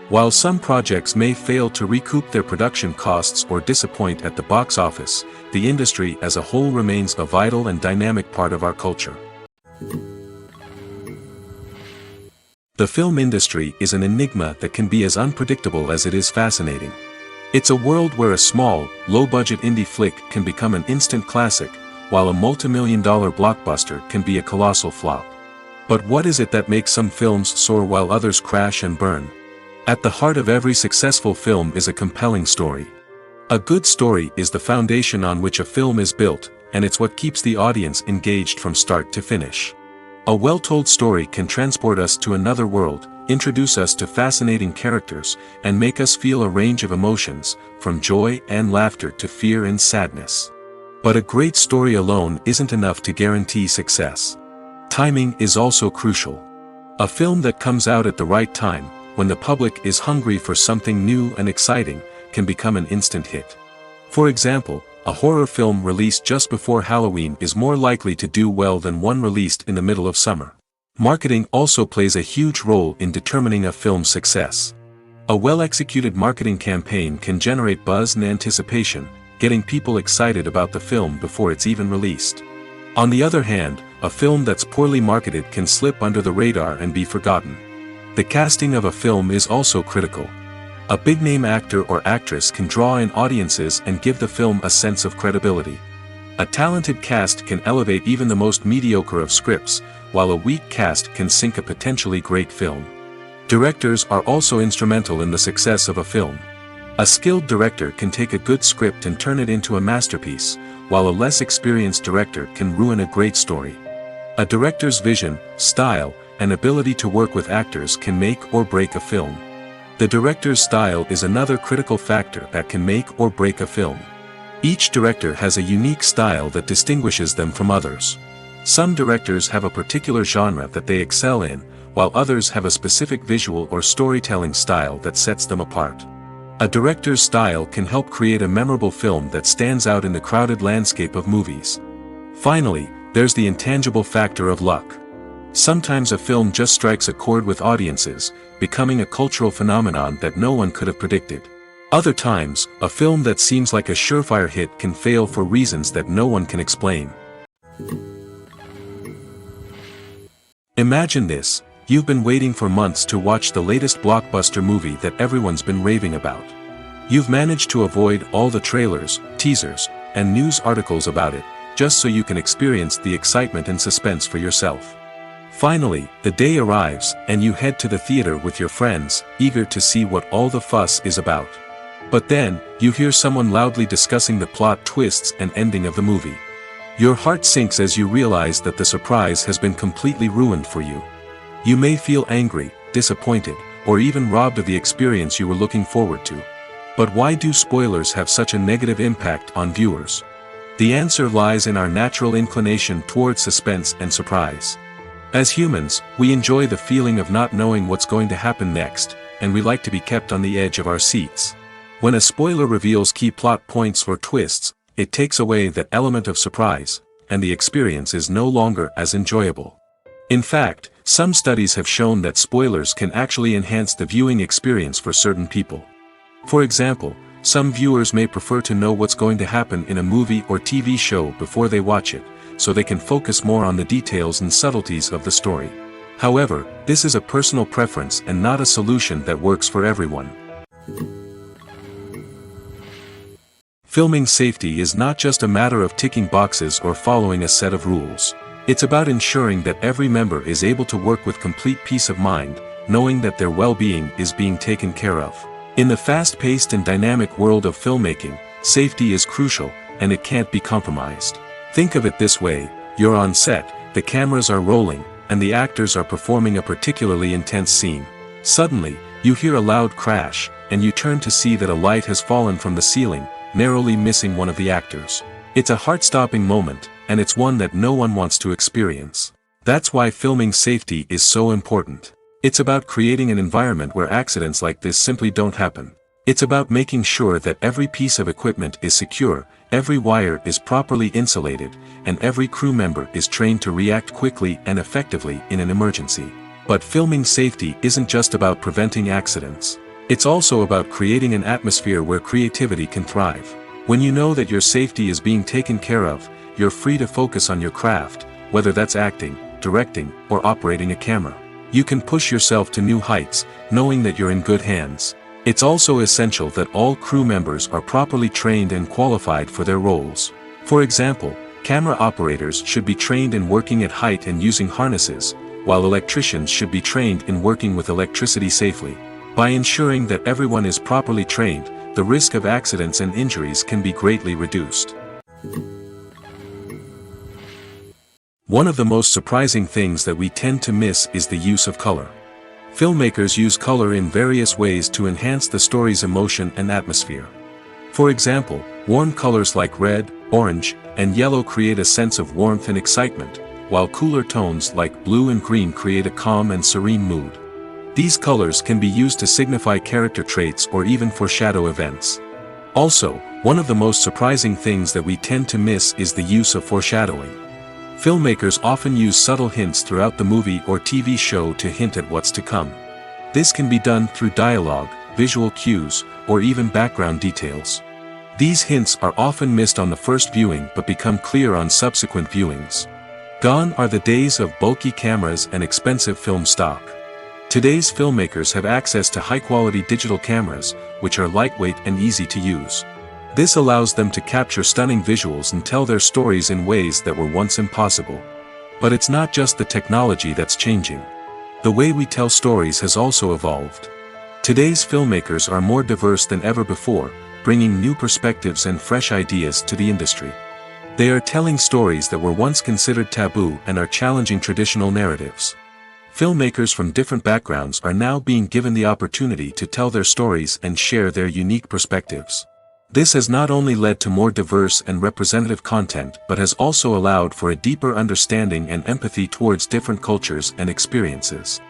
While some projects may fail to recoup their production costs or disappoint at the box office, the industry as a whole remains a vital and dynamic part of our culture. The film industry is an enigma that can be as unpredictable as it is fascinating. It's a world where a small, low-budget indie flick can become an instant classic, while a multi-million-dollar blockbuster can be a colossal flop. But what is it that makes some films soar while others crash and burn? At the heart of every successful film is a compelling story. A good story is the foundation on which a film is built, and it's what keeps the audience engaged from start to finish. A well-told story can transport us to another world, introduce us to fascinating characters, and make us feel a range of emotions, from joy and laughter to fear and sadness. But a great story alone isn't enough to guarantee success. Timing is also crucial. A film that comes out at the right time, when the public is hungry for something new and exciting, can become an instant hit. For example, a horror film released just before Halloween is more likely to do well than one released in the middle of summer. Marketing also plays a huge role in determining a film's success. A well-executed marketing campaign can generate buzz and anticipation, getting people excited about the film before it's even released. On the other hand, a film that's poorly marketed can slip under the radar and be forgotten. The casting of a film is also critical. A big-name actor or actress can draw in audiences and give the film a sense of credibility. A talented cast can elevate even the most mediocre of scripts, while a weak cast can sink a potentially great film. Directors are also instrumental in the success of a film. A skilled director can take a good script and turn it into a masterpiece, while a less experienced director can ruin a great story. A director's vision, style, and ability to work with actors can make or break a film. The director's style is another critical factor that can make or break a film. Each director has a unique style that distinguishes them from others. Some directors have a particular genre that they excel in, while others have a specific visual or storytelling style that sets them apart. A director's style can help create a memorable film that stands out in the crowded landscape of movies. Finally, there's the intangible factor of luck. Sometimes a film just strikes a chord with audiences, becoming a cultural phenomenon that no one could have predicted. Other times, a film that seems like a surefire hit can fail for reasons that no one can explain. Imagine this: you've been waiting for months to watch the latest blockbuster movie that everyone's been raving about. You've managed to avoid all the trailers, teasers, and news articles about it, just so you can experience the excitement and suspense for yourself. Finally, the day arrives, and you head to the theater with your friends, eager to see what all the fuss is about. But then, you hear someone loudly discussing the plot twists and ending of the movie. Your heart sinks as you realize that the surprise has been completely ruined for you. You may feel angry, disappointed, or even robbed of the experience you were looking forward to. But why do spoilers have such a negative impact on viewers? The answer lies in our natural inclination towards suspense and surprise. As humans, we enjoy the feeling of not knowing what's going to happen next, and we like to be kept on the edge of our seats. When a spoiler reveals key plot points or twists, it takes away that element of surprise, and the experience is no longer as enjoyable. In fact, some studies have shown that spoilers can actually enhance the viewing experience for certain people. For example, some viewers may prefer to know what's going to happen in a movie or TV show before they watch it, so they can focus more on the details and subtleties of the story. However, this is a personal preference and not a solution that works for everyone. Filming safety is not just a matter of ticking boxes or following a set of rules. It's about ensuring that every member is able to work with complete peace of mind, knowing that their well-being is being taken care of. In the fast-paced and dynamic world of filmmaking, safety is crucial, and it can't be compromised. Think of it this way: you're on set, the cameras are rolling, and the actors are performing a particularly intense scene. Suddenly, you hear a loud crash, and you turn to see that a light has fallen from the ceiling, narrowly missing one of the actors. It's a heart-stopping moment, and it's one that no one wants to experience. That's why filming safety is so important. It's about creating an environment where accidents like this simply don't happen. It's about making sure that every piece of equipment is secure, every wire is properly insulated, and every crew member is trained to react quickly and effectively in an emergency. But filming safety isn't just about preventing accidents. It's also about creating an atmosphere where creativity can thrive. When you know that your safety is being taken care of, you're free to focus on your craft, whether that's acting, directing, or operating a camera. You can push yourself to new heights, knowing that you're in good hands. It's also essential that all crew members are properly trained and qualified for their roles. For example, camera operators should be trained in working at height and using harnesses, while electricians should be trained in working with electricity safely. By ensuring that everyone is properly trained, the risk of accidents and injuries can be greatly reduced. One of the most surprising things that we tend to miss is the use of color. Filmmakers use color in various ways to enhance the story's emotion and atmosphere. For example, warm colors like red, orange, and yellow create a sense of warmth and excitement, while cooler tones like blue and green create a calm and serene mood. These colors can be used to signify character traits or even foreshadow events. Also, one of the most surprising things that we tend to miss is the use of foreshadowing. Filmmakers often use subtle hints throughout the movie or TV show to hint at what's to come. This can be done through dialogue, visual cues, or even background details. These hints are often missed on the first viewing but become clear on subsequent viewings. Gone are the days of bulky cameras and expensive film stock. Today's filmmakers have access to high-quality digital cameras, which are lightweight and easy to use. This allows them to capture stunning visuals and tell their stories in ways that were once impossible. But it's not just the technology that's changing. The way we tell stories has also evolved. Today's filmmakers are more diverse than ever before, bringing new perspectives and fresh ideas to the industry. They are telling stories that were once considered taboo and are challenging traditional narratives. Filmmakers from different backgrounds are now being given the opportunity to tell their stories and share their unique perspectives. This has not only led to more diverse and representative content but has also allowed for a deeper understanding and empathy towards different cultures and experiences.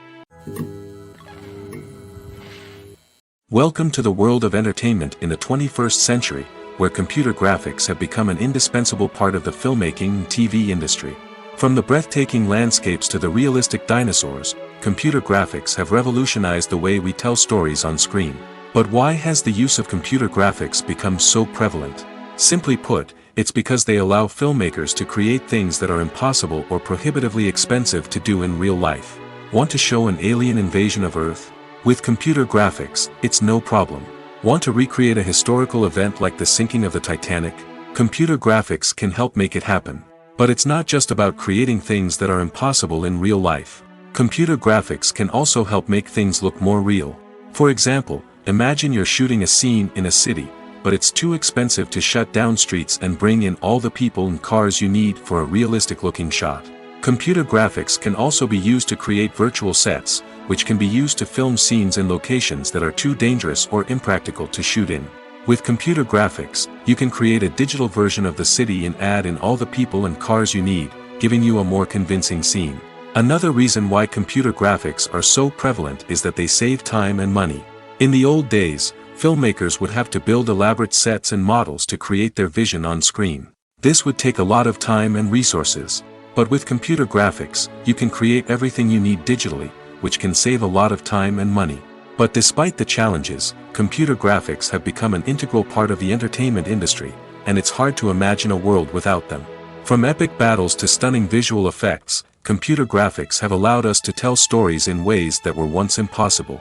Welcome to the world of entertainment in the 21st century, where computer graphics have become an indispensable part of the filmmaking and TV industry. From the breathtaking landscapes to the realistic dinosaurs, computer graphics have revolutionized the way we tell stories on screen. But why has the use of computer graphics become so prevalent? Simply put, it's because they allow filmmakers to create things that are impossible or prohibitively expensive to do in real life. Want to show an alien invasion of Earth? With computer graphics, it's no problem. Want to recreate a historical event like the sinking of the Titanic? Computer graphics can help make it happen. But it's not just about creating things that are impossible in real life. Computer graphics can also help make things look more real. For example, imagine you're shooting a scene in a city, but it's too expensive to shut down streets and bring in all the people and cars you need for a realistic-looking shot. Computer graphics can also be used to create virtual sets, which can be used to film scenes in locations that are too dangerous or impractical to shoot in. With computer graphics, you can create a digital version of the city and add in all the people and cars you need, giving you a more convincing scene. Another reason why computer graphics are so prevalent is that they save time and money. In the old days, filmmakers would have to build elaborate sets and models to create their vision on screen. This would take a lot of time and resources. But with computer graphics, you can create everything you need digitally, which can save a lot of time and money. But despite the challenges, computer graphics have become an integral part of the entertainment industry, and it's hard to imagine a world without them. From epic battles to stunning visual effects, computer graphics have allowed us to tell stories in ways that were once impossible.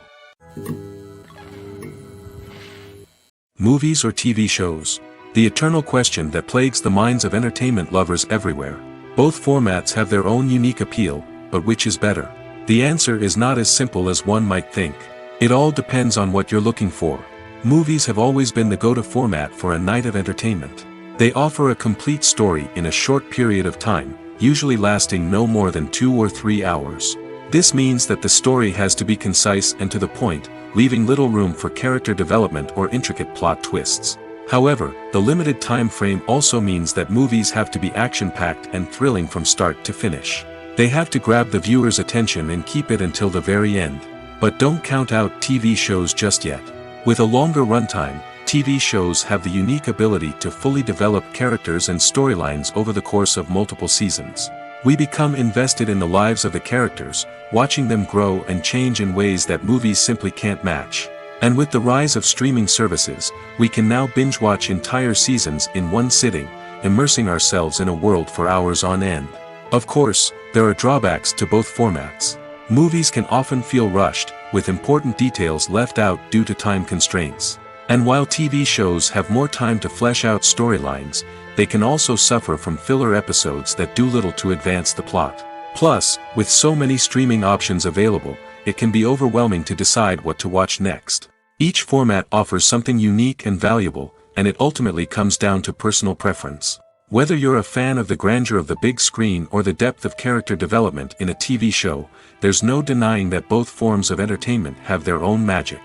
Movies or TV shows? The eternal question that plagues the minds of entertainment lovers everywhere. Both formats have their own unique appeal, but which is better? The answer is not as simple as one might think. It all depends on what you're looking for. Movies have always been the go-to format for a night of entertainment. They offer a complete story in a short period of time, usually lasting no more than 2 or 3 hours. This means that the story has to be concise and to the point, leaving little room for character development or intricate plot twists. However, the limited time frame also means that movies have to be action-packed and thrilling from start to finish. They have to grab the viewer's attention and keep it until the very end. But don't count out TV shows just yet. With a longer runtime, TV shows have the unique ability to fully develop characters and storylines over the course of multiple seasons. We become invested in the lives of the characters, watching them grow and change in ways that movies simply can't match. And with the rise of streaming services, we can now binge-watch entire seasons in one sitting, immersing ourselves in a world for hours on end. Of course, there are drawbacks to both formats. Movies can often feel rushed, with important details left out due to time constraints. And while TV shows have more time to flesh out storylines, they can also suffer from filler episodes that do little to advance the plot. Plus, with so many streaming options available, it can be overwhelming to decide what to watch next. Each format offers something unique and valuable, and it ultimately comes down to personal preference. Whether you're a fan of the grandeur of the big screen or the depth of character development in a TV show, there's no denying that both forms of entertainment have their own magic.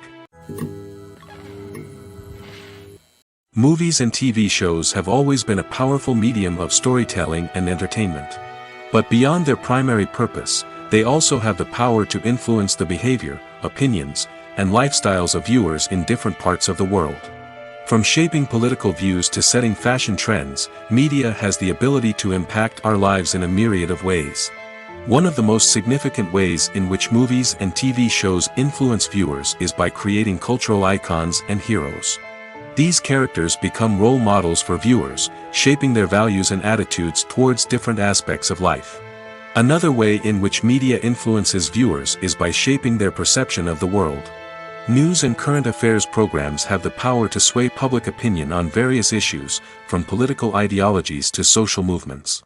Movies and TV shows have always been a powerful medium of storytelling and entertainment. But beyond their primary purpose, they also have the power to influence the behavior, opinions, and lifestyles of viewers in different parts of the world. From shaping political views to setting fashion trends, media has the ability to impact our lives in a myriad of ways. One of the most significant ways in which movies and TV shows influence viewers is by creating cultural icons and heroes. These characters become role models for viewers, shaping their values and attitudes towards different aspects of life. Another way in which media influences viewers is by shaping their perception of the world. News and current affairs programs have the power to sway public opinion on various issues, from political ideologies to social movements.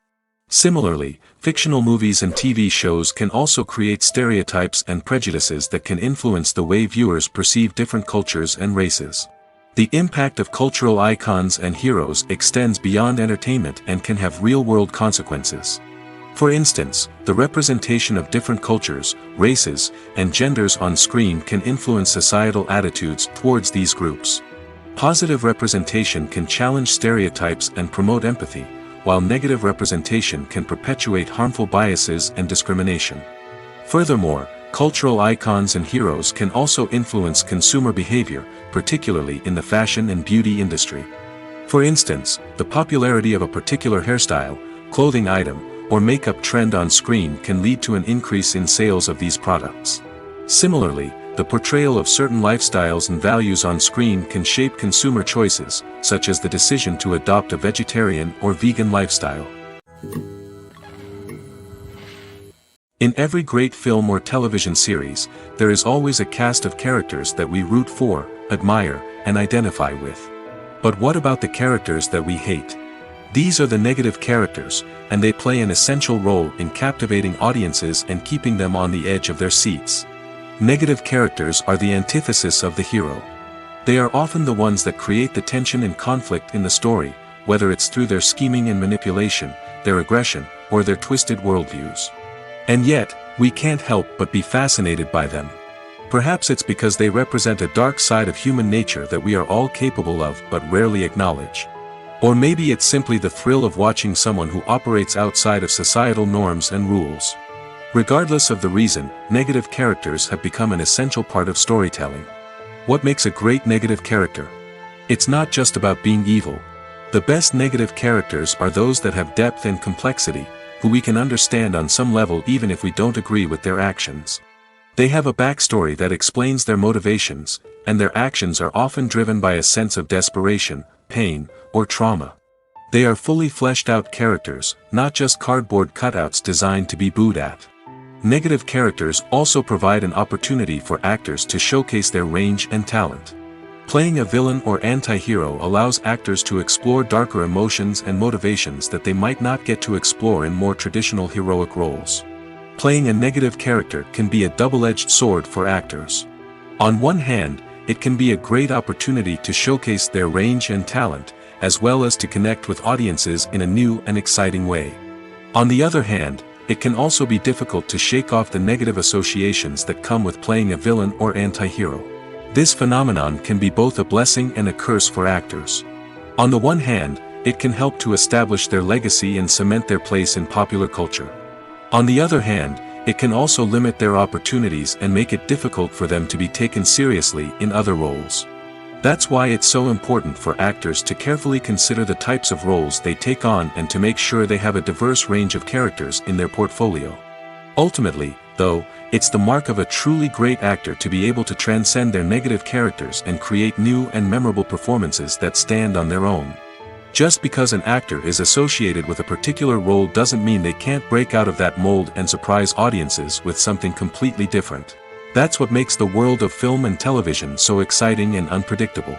Similarly, fictional movies and TV shows can also create stereotypes and prejudices that can influence the way viewers perceive different cultures and races. The impact of cultural icons and heroes extends beyond entertainment and can have real-world consequences. For instance, the representation of different cultures, races, and genders on screen can influence societal attitudes towards these groups. Positive representation can challenge stereotypes and promote empathy, while negative representation can perpetuate harmful biases and discrimination. Furthermore, cultural icons and heroes can also influence consumer behavior, particularly in the fashion and beauty industry. For instance, the popularity of a particular hairstyle, clothing item, or makeup trend on screen can lead to an increase in sales of these products. Similarly, the portrayal of certain lifestyles and values on screen can shape consumer choices, such as the decision to adopt a vegetarian or vegan lifestyle. In every great film or television series, there is always a cast of characters that we root for, admire, and identify with. But what about the characters that we hate? These are the negative characters, and they play an essential role in captivating audiences and keeping them on the edge of their seats. Negative characters are the antithesis of the hero. They are often the ones that create the tension and conflict in the story, whether it's through their scheming and manipulation, their aggression, or their twisted worldviews. And yet, we can't help but be fascinated by them. Perhaps it's because they represent a dark side of human nature that we are all capable of but rarely acknowledge. Or maybe it's simply the thrill of watching someone who operates outside of societal norms and rules. Regardless of the reason, negative characters have become an essential part of storytelling. What makes a great negative character? It's not just about being evil. The best negative characters are those that have depth and complexity, who we can understand on some level even if we don't agree with their actions. They have a backstory that explains their motivations, and their actions are often driven by a sense of desperation, pain, or trauma. They are fully fleshed out characters, not just cardboard cutouts designed to be booed at. Negative characters also provide an opportunity for actors to showcase their range and talent. Playing a villain or anti-hero allows actors to explore darker emotions and motivations that they might not get to explore in more traditional heroic roles. Playing a negative character can be a double-edged sword for actors. On one hand, it can be a great opportunity to showcase their range and talent, as well as to connect with audiences in a new and exciting way. On the other hand, it can also be difficult to shake off the negative associations that come with playing a villain or anti-hero. This phenomenon can be both a blessing and a curse for actors. On the one hand, it can help to establish their legacy and cement their place in popular culture. On the other hand, it can also limit their opportunities and make it difficult for them to be taken seriously in other roles. That's why it's so important for actors to carefully consider the types of roles they take on and to make sure they have a diverse range of characters in their portfolio. Ultimately, though, it's the mark of a truly great actor to be able to transcend their negative characters and create new and memorable performances that stand on their own. Just because an actor is associated with a particular role doesn't mean they can't break out of that mold and surprise audiences with something completely different. That's what makes the world of film and television so exciting and unpredictable.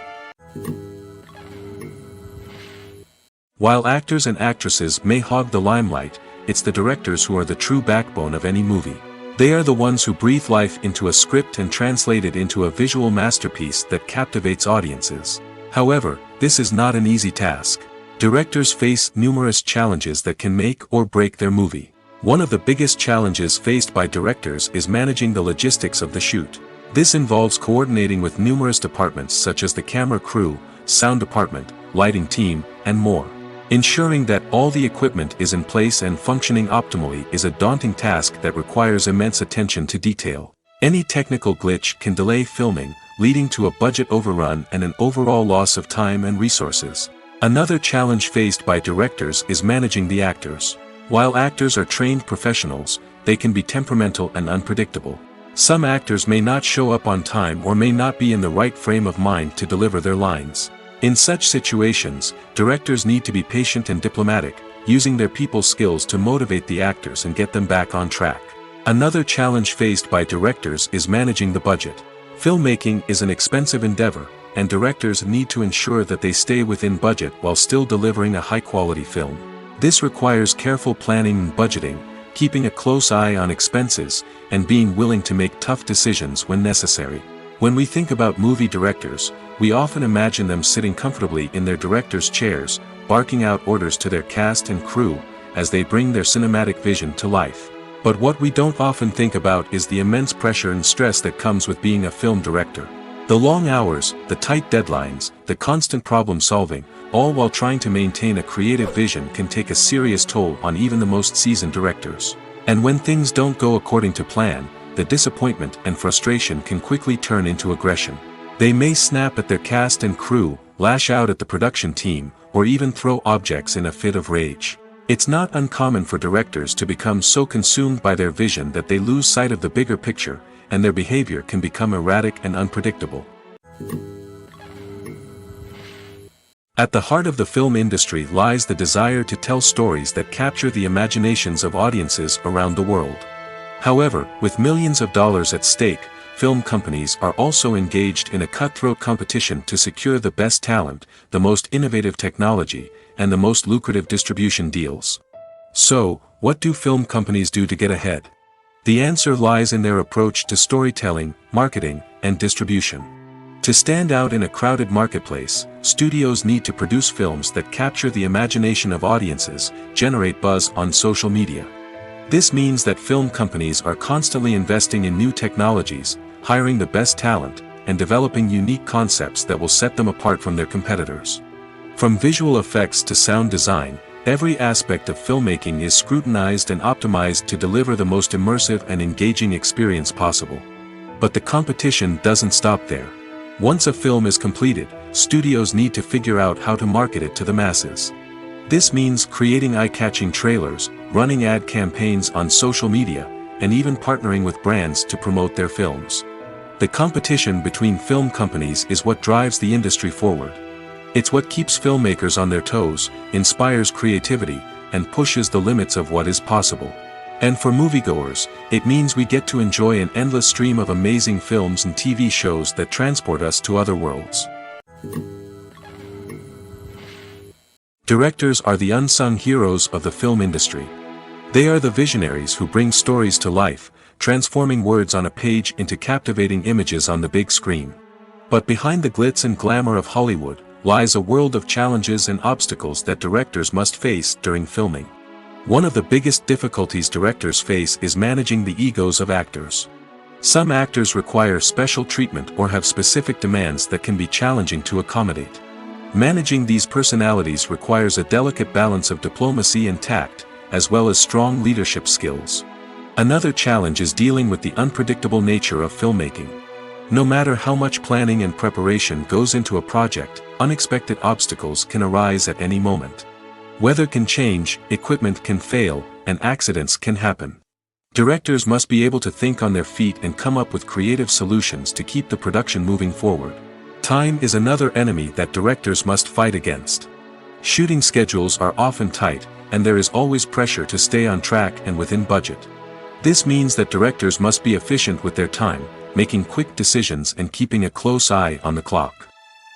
While actors and actresses may hog the limelight, it's the directors who are the true backbone of any movie. They are the ones who breathe life into a script and translate it into a visual masterpiece that captivates audiences. However, this is not an easy task. Directors face numerous challenges that can make or break their movie. One of the biggest challenges faced by directors is managing the logistics of the shoot. This involves coordinating with numerous departments such as the camera crew, sound department, lighting team, and more. Ensuring that all the equipment is in place and functioning optimally is a daunting task that requires immense attention to detail. Any technical glitch can delay filming, leading to a budget overrun and an overall loss of time and resources. Another challenge faced by directors is managing the actors. While actors are trained professionals, they can be temperamental and unpredictable. Some actors may not show up on time or may not be in the right frame of mind to deliver their lines. In such situations, directors need to be patient and diplomatic, using their people skills to motivate the actors and get them back on track. Another challenge faced by directors is managing the budget. Filmmaking is an expensive endeavor, and directors need to ensure that they stay within budget while still delivering a high-quality film. This requires careful planning and budgeting, keeping a close eye on expenses, and being willing to make tough decisions when necessary. When we think about movie directors, we often imagine them sitting comfortably in their director's chairs, barking out orders to their cast and crew, as they bring their cinematic vision to life. But what we don't often think about is the immense pressure and stress that comes with being a film director. The long hours, the tight deadlines, the constant problem-solving, all while trying to maintain a creative vision can take a serious toll on even the most seasoned directors. And when things don't go according to plan, the disappointment and frustration can quickly turn into aggression. They may snap at their cast and crew, lash out at the production team, or even throw objects in a fit of rage. It's not uncommon for directors to become so consumed by their vision that they lose sight of the bigger picture, and their behavior can become erratic and unpredictable. At the heart of the film industry lies the desire to tell stories that capture the imaginations of audiences around the world. However, with millions of dollars at stake, film companies are also engaged in a cutthroat competition to secure the best talent, the most innovative technology, and the most lucrative distribution deals. So, what do film companies do to get ahead? The answer lies in their approach to storytelling, marketing, and distribution. To stand out in a crowded marketplace, studios need to produce films that capture the imagination of audiences, generate buzz on social media. This means that film companies are constantly investing in new technologies, hiring the best talent, and developing unique concepts that will set them apart from their competitors. From visual effects to sound design, every aspect of filmmaking is scrutinized and optimized to deliver the most immersive and engaging experience possible. But the competition doesn't stop there. Once a film is completed, studios need to figure out how to market it to the masses. This means creating eye-catching trailers, running ad campaigns on social media, and even partnering with brands to promote their films. The competition between film companies is what drives the industry forward. It's what keeps filmmakers on their toes, inspires creativity, and pushes the limits of what is possible. And for moviegoers, it means we get to enjoy an endless stream of amazing films and TV shows that transport us to other worlds. Directors are the unsung heroes of the film industry. They are the visionaries who bring stories to life, transforming words on a page into captivating images on the big screen. But behind the glitz and glamour of Hollywood lies a world of challenges and obstacles that directors must face during filming. One of the biggest difficulties directors face is managing the egos of actors. Some actors require special treatment or have specific demands that can be challenging to accommodate. Managing these personalities requires a delicate balance of diplomacy and tact, as well as strong leadership skills. Another challenge is dealing with the unpredictable nature of filmmaking. No matter how much planning and preparation goes into a project, unexpected obstacles can arise at any moment. Weather can change, equipment can fail, and accidents can happen. Directors must be able to think on their feet and come up with creative solutions to keep the production moving forward. Time is another enemy that directors must fight against. Shooting schedules are often tight, and there is always pressure to stay on track and within budget. This means that directors must be efficient with their time, making quick decisions and keeping a close eye on the clock.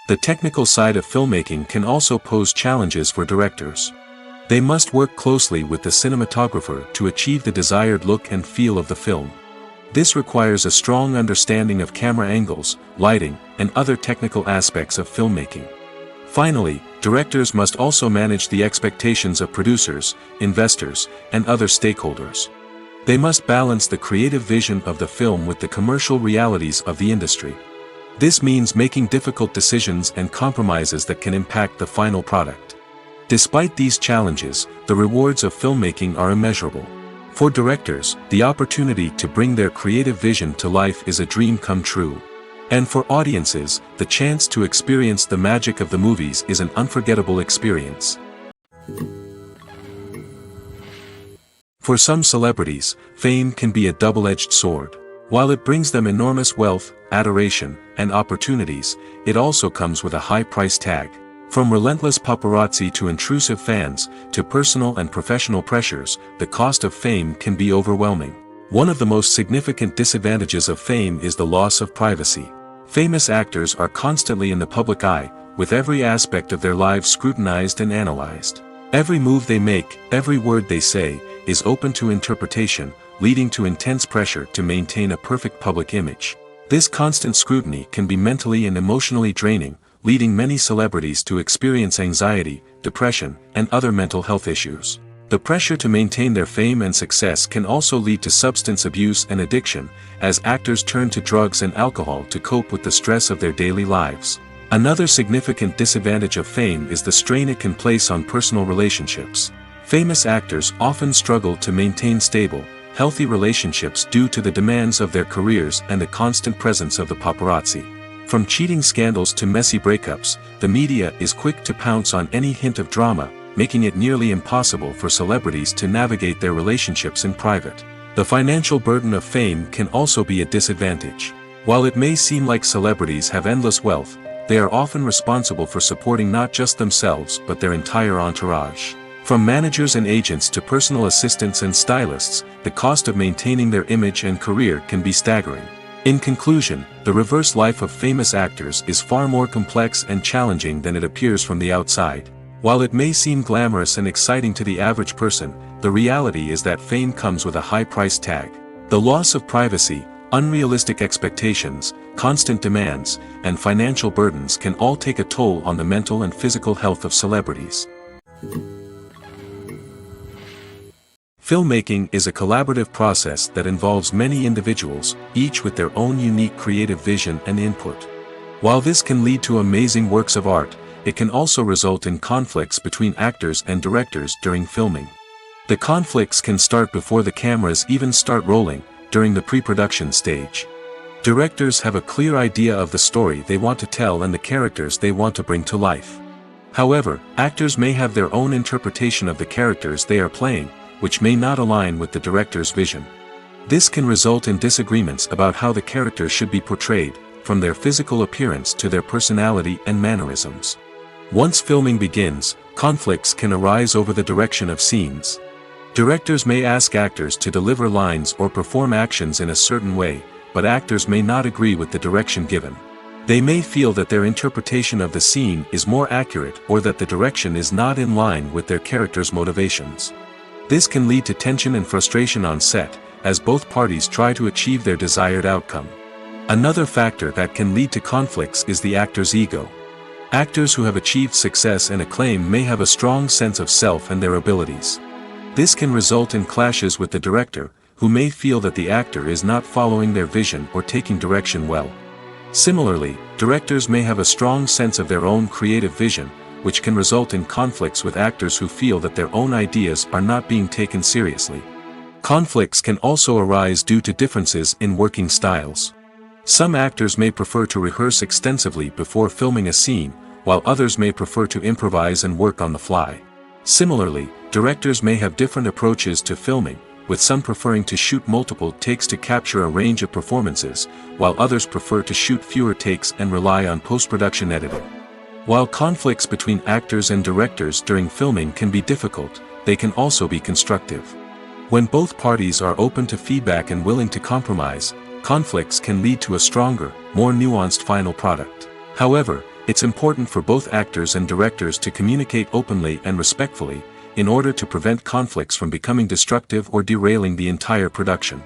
The technical side of filmmaking can also pose challenges for directors. They must work closely with the cinematographer to achieve the desired look and feel of the film. This requires a strong understanding of camera angles, lighting, and other technical aspects of filmmaking. Finally, directors must also manage the expectations of producers, investors, and other stakeholders. They must balance the creative vision of the film with the commercial realities of the industry. This means making difficult decisions and compromises that can impact the final product. Despite these challenges, the rewards of filmmaking are immeasurable. For directors, the opportunity to bring their creative vision to life is a dream come true. And for audiences, the chance to experience the magic of the movies is an unforgettable experience. For some celebrities, fame can be a double-edged sword. While it brings them enormous wealth, adoration, and opportunities, it also comes with a high price tag. From relentless paparazzi to intrusive fans, to personal and professional pressures, the cost of fame can be overwhelming. One of the most significant disadvantages of fame is the loss of privacy. Famous actors are constantly in the public eye, with every aspect of their lives scrutinized and analyzed. Every move they make, every word they say, is open to interpretation, leading to intense pressure to maintain a perfect public image. This constant scrutiny can be mentally and emotionally draining, leading many celebrities to experience anxiety, depression, and other mental health issues. The pressure to maintain their fame and success can also lead to substance abuse and addiction, as actors turn to drugs and alcohol to cope with the stress of their daily lives. Another significant disadvantage of fame is the strain it can place on personal relationships. Famous actors often struggle to maintain stable, healthy relationships due to the demands of their careers and the constant presence of the paparazzi. From cheating scandals to messy breakups, the media is quick to pounce on any hint of drama, making it nearly impossible for celebrities to navigate their relationships in private. The financial burden of fame can also be a disadvantage. While it may seem like celebrities have endless wealth, they are often responsible for supporting not just themselves but their entire entourage. From managers and agents to personal assistants and stylists, the cost of maintaining their image and career can be staggering. In conclusion, the reverse life of famous actors is far more complex and challenging than it appears from the outside. While it may seem glamorous and exciting to the average person, the reality is that fame comes with a high price tag. The loss of privacy, unrealistic expectations, constant demands, and financial burdens can all take a toll on the mental and physical health of celebrities. Filmmaking is a collaborative process that involves many individuals, each with their own unique creative vision and input. While this can lead to amazing works of art, it can also result in conflicts between actors and directors during filming. The conflicts can start before the cameras even start rolling, during the pre-production stage. Directors have a clear idea of the story they want to tell and the characters they want to bring to life. However, actors may have their own interpretation of the characters they are playing, which may not align with the director's vision. This can result in disagreements about how the character should be portrayed, from their physical appearance to their personality and mannerisms. Once filming begins, conflicts can arise over the direction of scenes. Directors may ask actors to deliver lines or perform actions in a certain way, but actors may not agree with the direction given. They may feel that their interpretation of the scene is more accurate or that the direction is not in line with their character's motivations. This can lead to tension and frustration on set, as both parties try to achieve their desired outcome. Another factor that can lead to conflicts is the actor's ego. Actors who have achieved success and acclaim may have a strong sense of self and their abilities. This can result in clashes with the director, who may feel that the actor is not following their vision or taking direction well. Similarly, directors may have a strong sense of their own creative vision, which can result in conflicts with actors who feel that their own ideas are not being taken seriously. Conflicts can also arise due to differences in working styles. Some actors may prefer to rehearse extensively before filming a scene, while others may prefer to improvise and work on the fly. Similarly, directors may have different approaches to filming, with some preferring to shoot multiple takes to capture a range of performances, while others prefer to shoot fewer takes and rely on post-production editing. While conflicts between actors and directors during filming can be difficult, they can also be constructive. When both parties are open to feedback and willing to compromise, conflicts can lead to a stronger, more nuanced final product. However, it's important for both actors and directors to communicate openly and respectfully, in order to prevent conflicts from becoming destructive or derailing the entire production.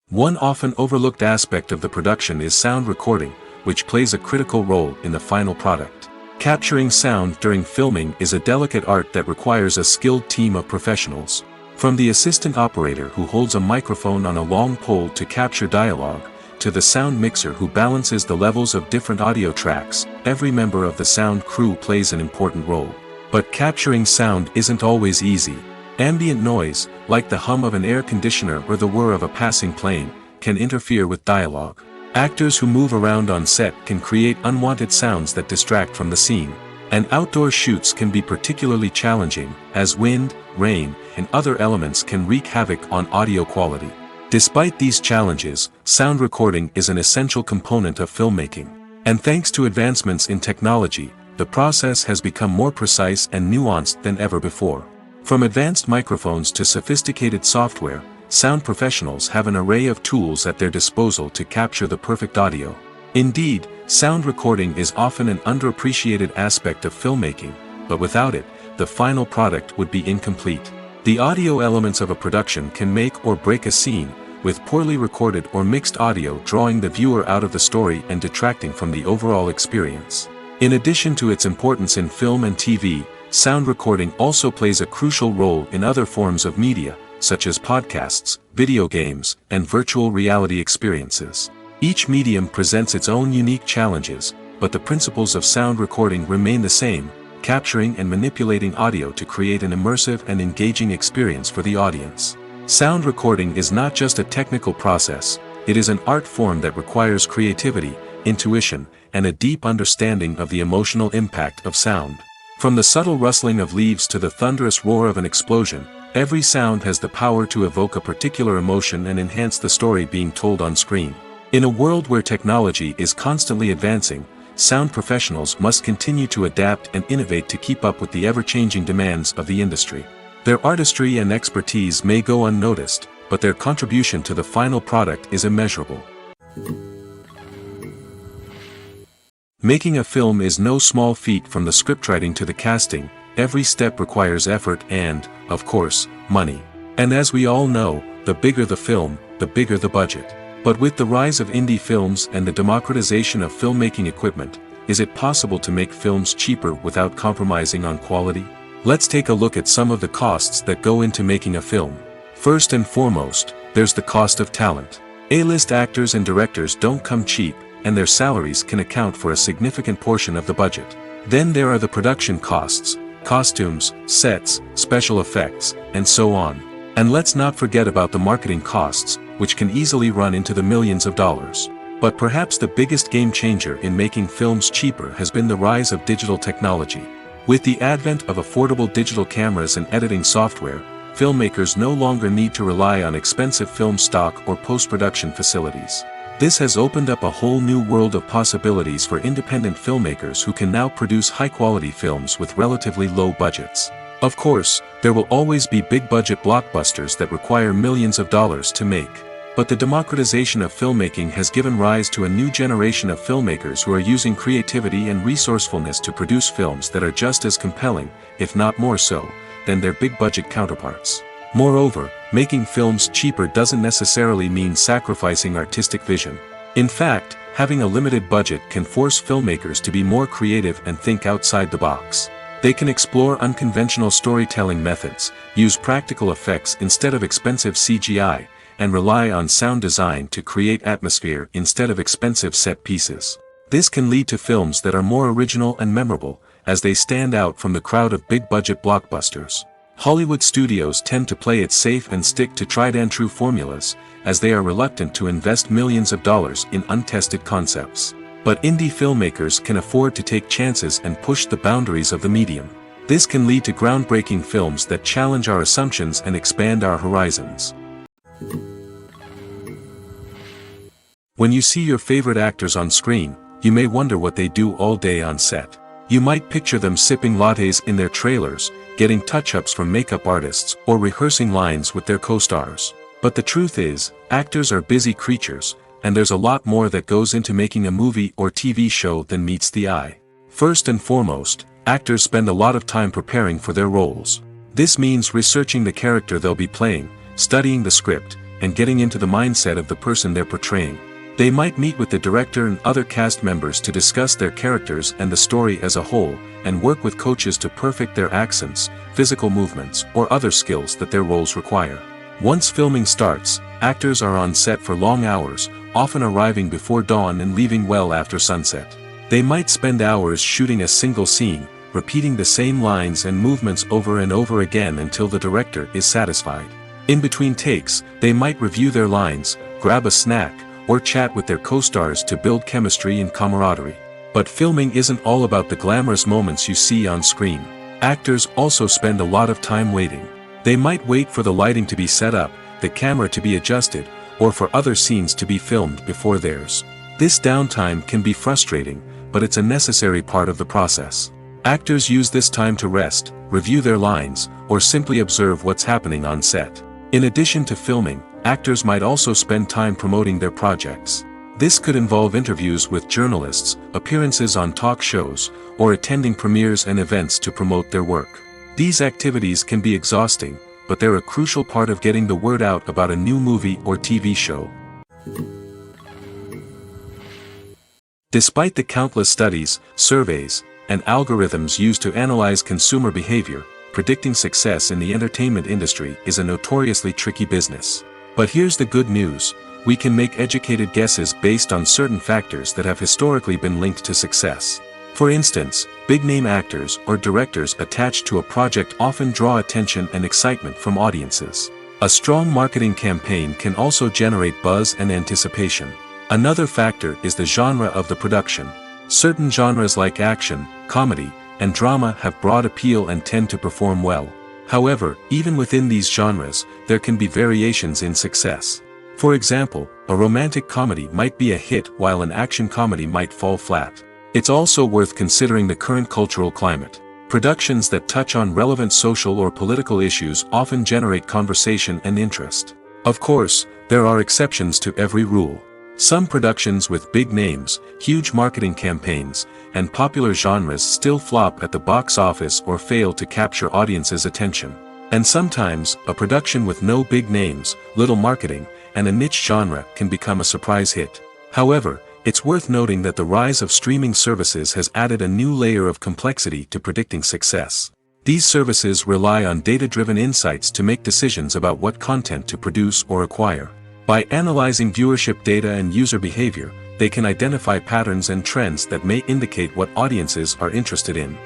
One often overlooked aspect of the production is sound recording, which plays a critical role in the final product. Capturing sound during filming is a delicate art that requires a skilled team of professionals. From the assistant operator who holds a microphone on a long pole to capture dialogue, to the sound mixer who balances the levels of different audio tracks, every member of the sound crew plays an important role. But capturing sound isn't always easy. Ambient noise, like the hum of an air conditioner or the whir of a passing plane, can interfere with dialogue. Actors who move around on set can create unwanted sounds that distract from the scene. And outdoor shoots can be particularly challenging, as wind, rain, and other elements can wreak havoc on audio quality. Despite these challenges, sound recording is an essential component of filmmaking. And thanks to advancements in technology, the process has become more precise and nuanced than ever before. From advanced microphones to sophisticated software, sound professionals have an array of tools at their disposal to capture the perfect audio. Indeed, sound recording is often an underappreciated aspect of filmmaking, but without it, the final product would be incomplete. The audio elements of a production can make or break a scene, with poorly recorded or mixed audio drawing the viewer out of the story and detracting from the overall experience. In addition to its importance in film and TV, sound recording also plays a crucial role in other forms of media, such as podcasts, video games, and virtual reality experiences. Each medium presents its own unique challenges, but the principles of sound recording remain the same, capturing and manipulating audio to create an immersive and engaging experience for the audience. Sound recording is not just a technical process, it is an art form that requires creativity, intuition, and a deep understanding of the emotional impact of sound. From the subtle rustling of leaves to the thunderous roar of an explosion, every sound has the power to evoke a particular emotion and enhance the story being told on screen. In a world where technology is constantly advancing, sound professionals must continue to adapt and innovate to keep up with the ever-changing demands of the industry. Their artistry and expertise may go unnoticed, but their contribution to the final product is immeasurable. Making a film is no small feat. From the scriptwriting to the casting, every step requires effort and, of course, money. And as we all know, the bigger the film, the bigger the budget. But with the rise of indie films and the democratization of filmmaking equipment, is it possible to make films cheaper without compromising on quality? Let's take a look at some of the costs that go into making a film. First and foremost, there's the cost of talent. A-list actors and directors don't come cheap, and their salaries can account for a significant portion of the budget. Then there are the production costs, costumes, sets, special effects, and so on. And let's not forget about the marketing costs, which can easily run into the millions of dollars. But perhaps the biggest game changer in making films cheaper has been the rise of digital technology. With the advent of affordable digital cameras and editing software, filmmakers no longer need to rely on expensive film stock or post-production facilities. This has opened up a whole new world of possibilities for independent filmmakers who can now produce high-quality films with relatively low budgets. Of course, there will always be big-budget blockbusters that require millions of dollars to make. But the democratization of filmmaking has given rise to a new generation of filmmakers who are using creativity and resourcefulness to produce films that are just as compelling, if not more so, than their big-budget counterparts. Moreover, making films cheaper doesn't necessarily mean sacrificing artistic vision. In fact, having a limited budget can force filmmakers to be more creative and think outside the box. They can explore unconventional storytelling methods, use practical effects instead of expensive CGI, and rely on sound design to create atmosphere instead of expensive set pieces. This can lead to films that are more original and memorable, as they stand out from the crowd of big-budget blockbusters. Hollywood studios tend to play it safe and stick to tried-and-true formulas, as they are reluctant to invest millions of dollars in untested concepts. But indie filmmakers can afford to take chances and push the boundaries of the medium. This can lead to groundbreaking films that challenge our assumptions and expand our horizons. When you see your favorite actors on screen, you may wonder what they do all day on set. You might picture them sipping lattes in their trailers, getting touch-ups from makeup artists, or rehearsing lines with their co-stars. But the truth is, actors are busy creatures, and there's a lot more that goes into making a movie or TV show than meets the eye. First and foremost, actors spend a lot of time preparing for their roles. This means researching the character they'll be playing, studying the script, and getting into the mindset of the person they're portraying. They might meet with the director and other cast members to discuss their characters and the story as a whole, and work with coaches to perfect their accents, physical movements, or other skills that their roles require. Once filming starts, actors are on set for long hours, often arriving before dawn and leaving well after sunset. They might spend hours shooting a single scene, repeating the same lines and movements over and over again until the director is satisfied. In between takes, they might review their lines, grab a snack, or chat with their co-stars to build chemistry and camaraderie. But filming isn't all about the glamorous moments you see on screen. Actors also spend a lot of time waiting. They might wait for the lighting to be set up, the camera to be adjusted, or for other scenes to be filmed before theirs. This downtime can be frustrating, but it's a necessary part of the process. Actors use this time to rest, review their lines, or simply observe what's happening on set. In addition to filming, actors might also spend time promoting their projects. This could involve interviews with journalists, appearances on talk shows, or attending premieres and events to promote their work. These activities can be exhausting, but they're a crucial part of getting the word out about a new movie or TV show. Despite the countless studies, surveys, and algorithms used to analyze consumer behavior, predicting success in the entertainment industry is a notoriously tricky business. But here's the good news: we can make educated guesses based on certain factors that have historically been linked to success. For instance, big-name actors or directors attached to a project often draw attention and excitement from audiences. A strong marketing campaign can also generate buzz and anticipation. Another factor is the genre of the production. Certain genres like action, comedy, and drama have broad appeal and tend to perform well. However, even within these genres, there can be variations in success. For example, a romantic comedy might be a hit while an action comedy might fall flat. It's also worth considering the current cultural climate. Productions that touch on relevant social or political issues often generate conversation and interest. Of course, there are exceptions to every rule. Some productions with big names, huge marketing campaigns, and popular genres still flop at the box office or fail to capture audiences' attention. And sometimes, a production with no big names, little marketing, and a niche genre can become a surprise hit. However, it's worth noting that the rise of streaming services has added a new layer of complexity to predicting success. These services rely on data-driven insights to make decisions about what content to produce or acquire. By analyzing viewership data and user behavior, they can identify patterns and trends that may indicate what audiences are interested in.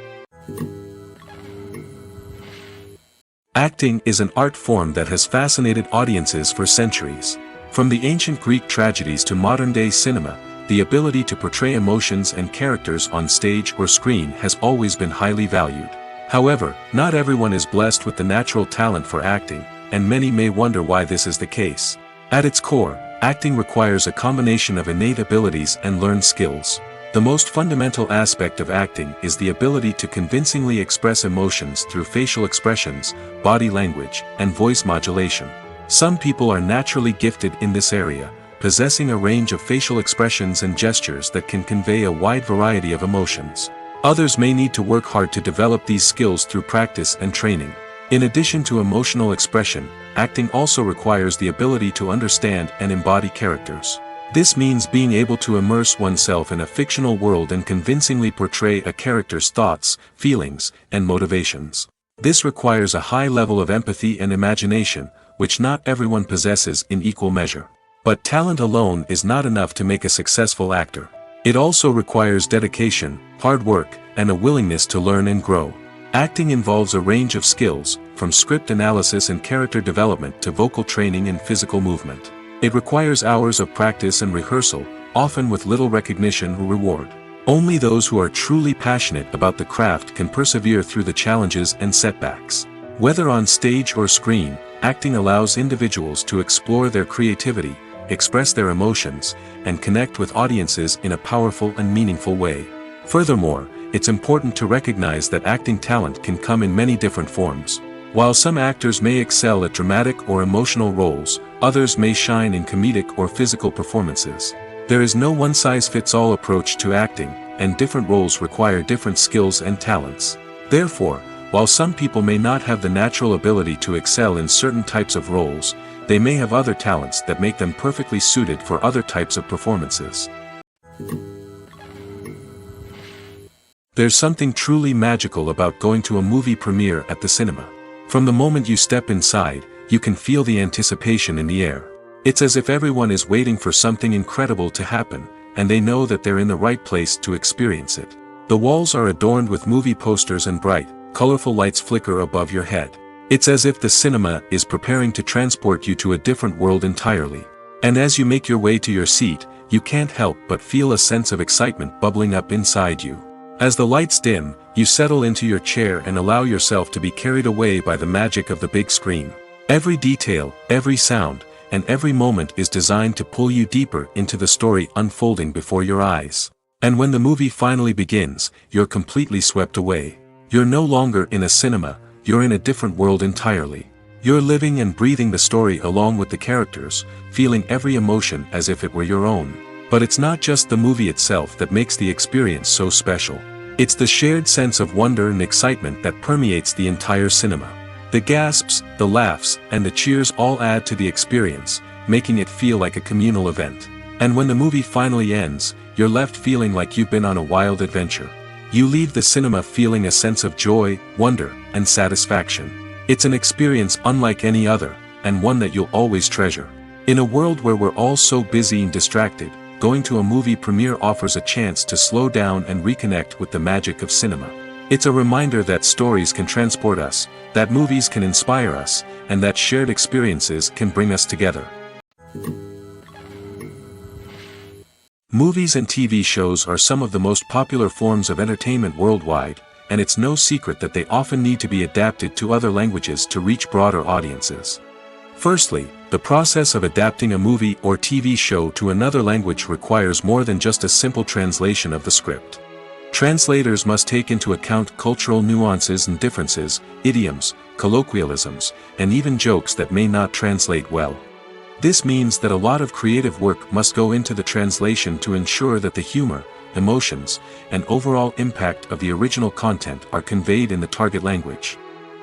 Acting is an art form that has fascinated audiences for centuries. From the ancient Greek tragedies to modern-day cinema, the ability to portray emotions and characters on stage or screen has always been highly valued. However, not everyone is blessed with the natural talent for acting, and many may wonder why this is the case. At its core, Acting requires a combination of innate abilities and learned skills. The most fundamental aspect of acting is the ability to convincingly express emotions through facial expressions, body language, and voice modulation. Some people are naturally gifted in this area, possessing a range of facial expressions and gestures that can convey a wide variety of emotions. Others may need to work hard to develop these skills through practice and training. In addition to emotional expression, acting also requires the ability to understand and embody characters. This means being able to immerse oneself in a fictional world and convincingly portray a character's thoughts, feelings, and motivations. This requires a high level of empathy and imagination, which not everyone possesses in equal measure. But talent alone is not enough to make a successful actor. It also requires dedication, hard work, and a willingness to learn and grow. Acting involves a range of skills, from script analysis and character development to vocal training and physical movement. It requires hours of practice and rehearsal, often with little recognition or reward. Only those who are truly passionate about the craft can persevere through the challenges and setbacks. Whether on stage or screen, acting allows individuals to explore their creativity, express their emotions, and connect with audiences in a powerful and meaningful way. Furthermore, it's important to recognize that acting talent can come in many different forms. While some actors may excel at dramatic or emotional roles, others may shine in comedic or physical performances. There is no one-size-fits-all approach to acting, and different roles require different skills and talents. Therefore, while some people may not have the natural ability to excel in certain types of roles, they may have other talents that make them perfectly suited for other types of performances. There's something truly magical about going to a movie premiere at the cinema. From the moment you step inside, you can feel the anticipation in the air. It's as if everyone is waiting for something incredible to happen, and they know that they're in the right place to experience it. The walls are adorned with movie posters and bright, colorful lights flicker above your head. It's as if the cinema is preparing to transport you to a different world entirely. And as you make your way to your seat, you can't help but feel a sense of excitement bubbling up inside you. As the lights dim, you settle into your chair and allow yourself to be carried away by the magic of the big screen. Every detail, every sound, and every moment is designed to pull you deeper into the story unfolding before your eyes. And when the movie finally begins, you're completely swept away. You're no longer in a cinema, you're in a different world entirely. You're living and breathing the story along with the characters, feeling every emotion as if it were your own. But it's not just the movie itself that makes the experience so special. It's the shared sense of wonder and excitement that permeates the entire cinema. The gasps, the laughs, and the cheers all add to the experience, making it feel like a communal event. And when the movie finally ends, you're left feeling like you've been on a wild adventure. You leave the cinema feeling a sense of joy, wonder, and satisfaction. It's an experience unlike any other, and one that you'll always treasure. In a world where we're all so busy and distracted, going to a movie premiere offers a chance to slow down and reconnect with the magic of cinema. It's a reminder that stories can transport us, that movies can inspire us, and that shared experiences can bring us together. Movies and TV shows are some of the most popular forms of entertainment worldwide, and it's no secret that they often need to be adapted to other languages to reach broader audiences. Firstly, the process of adapting a movie or TV show to another language requires more than just a simple translation of the script. Translators must take into account cultural nuances and differences, idioms, colloquialisms, and even jokes that may not translate well. This means that a lot of creative work must go into the translation to ensure that the humor, emotions, and overall impact of the original content are conveyed in the target language.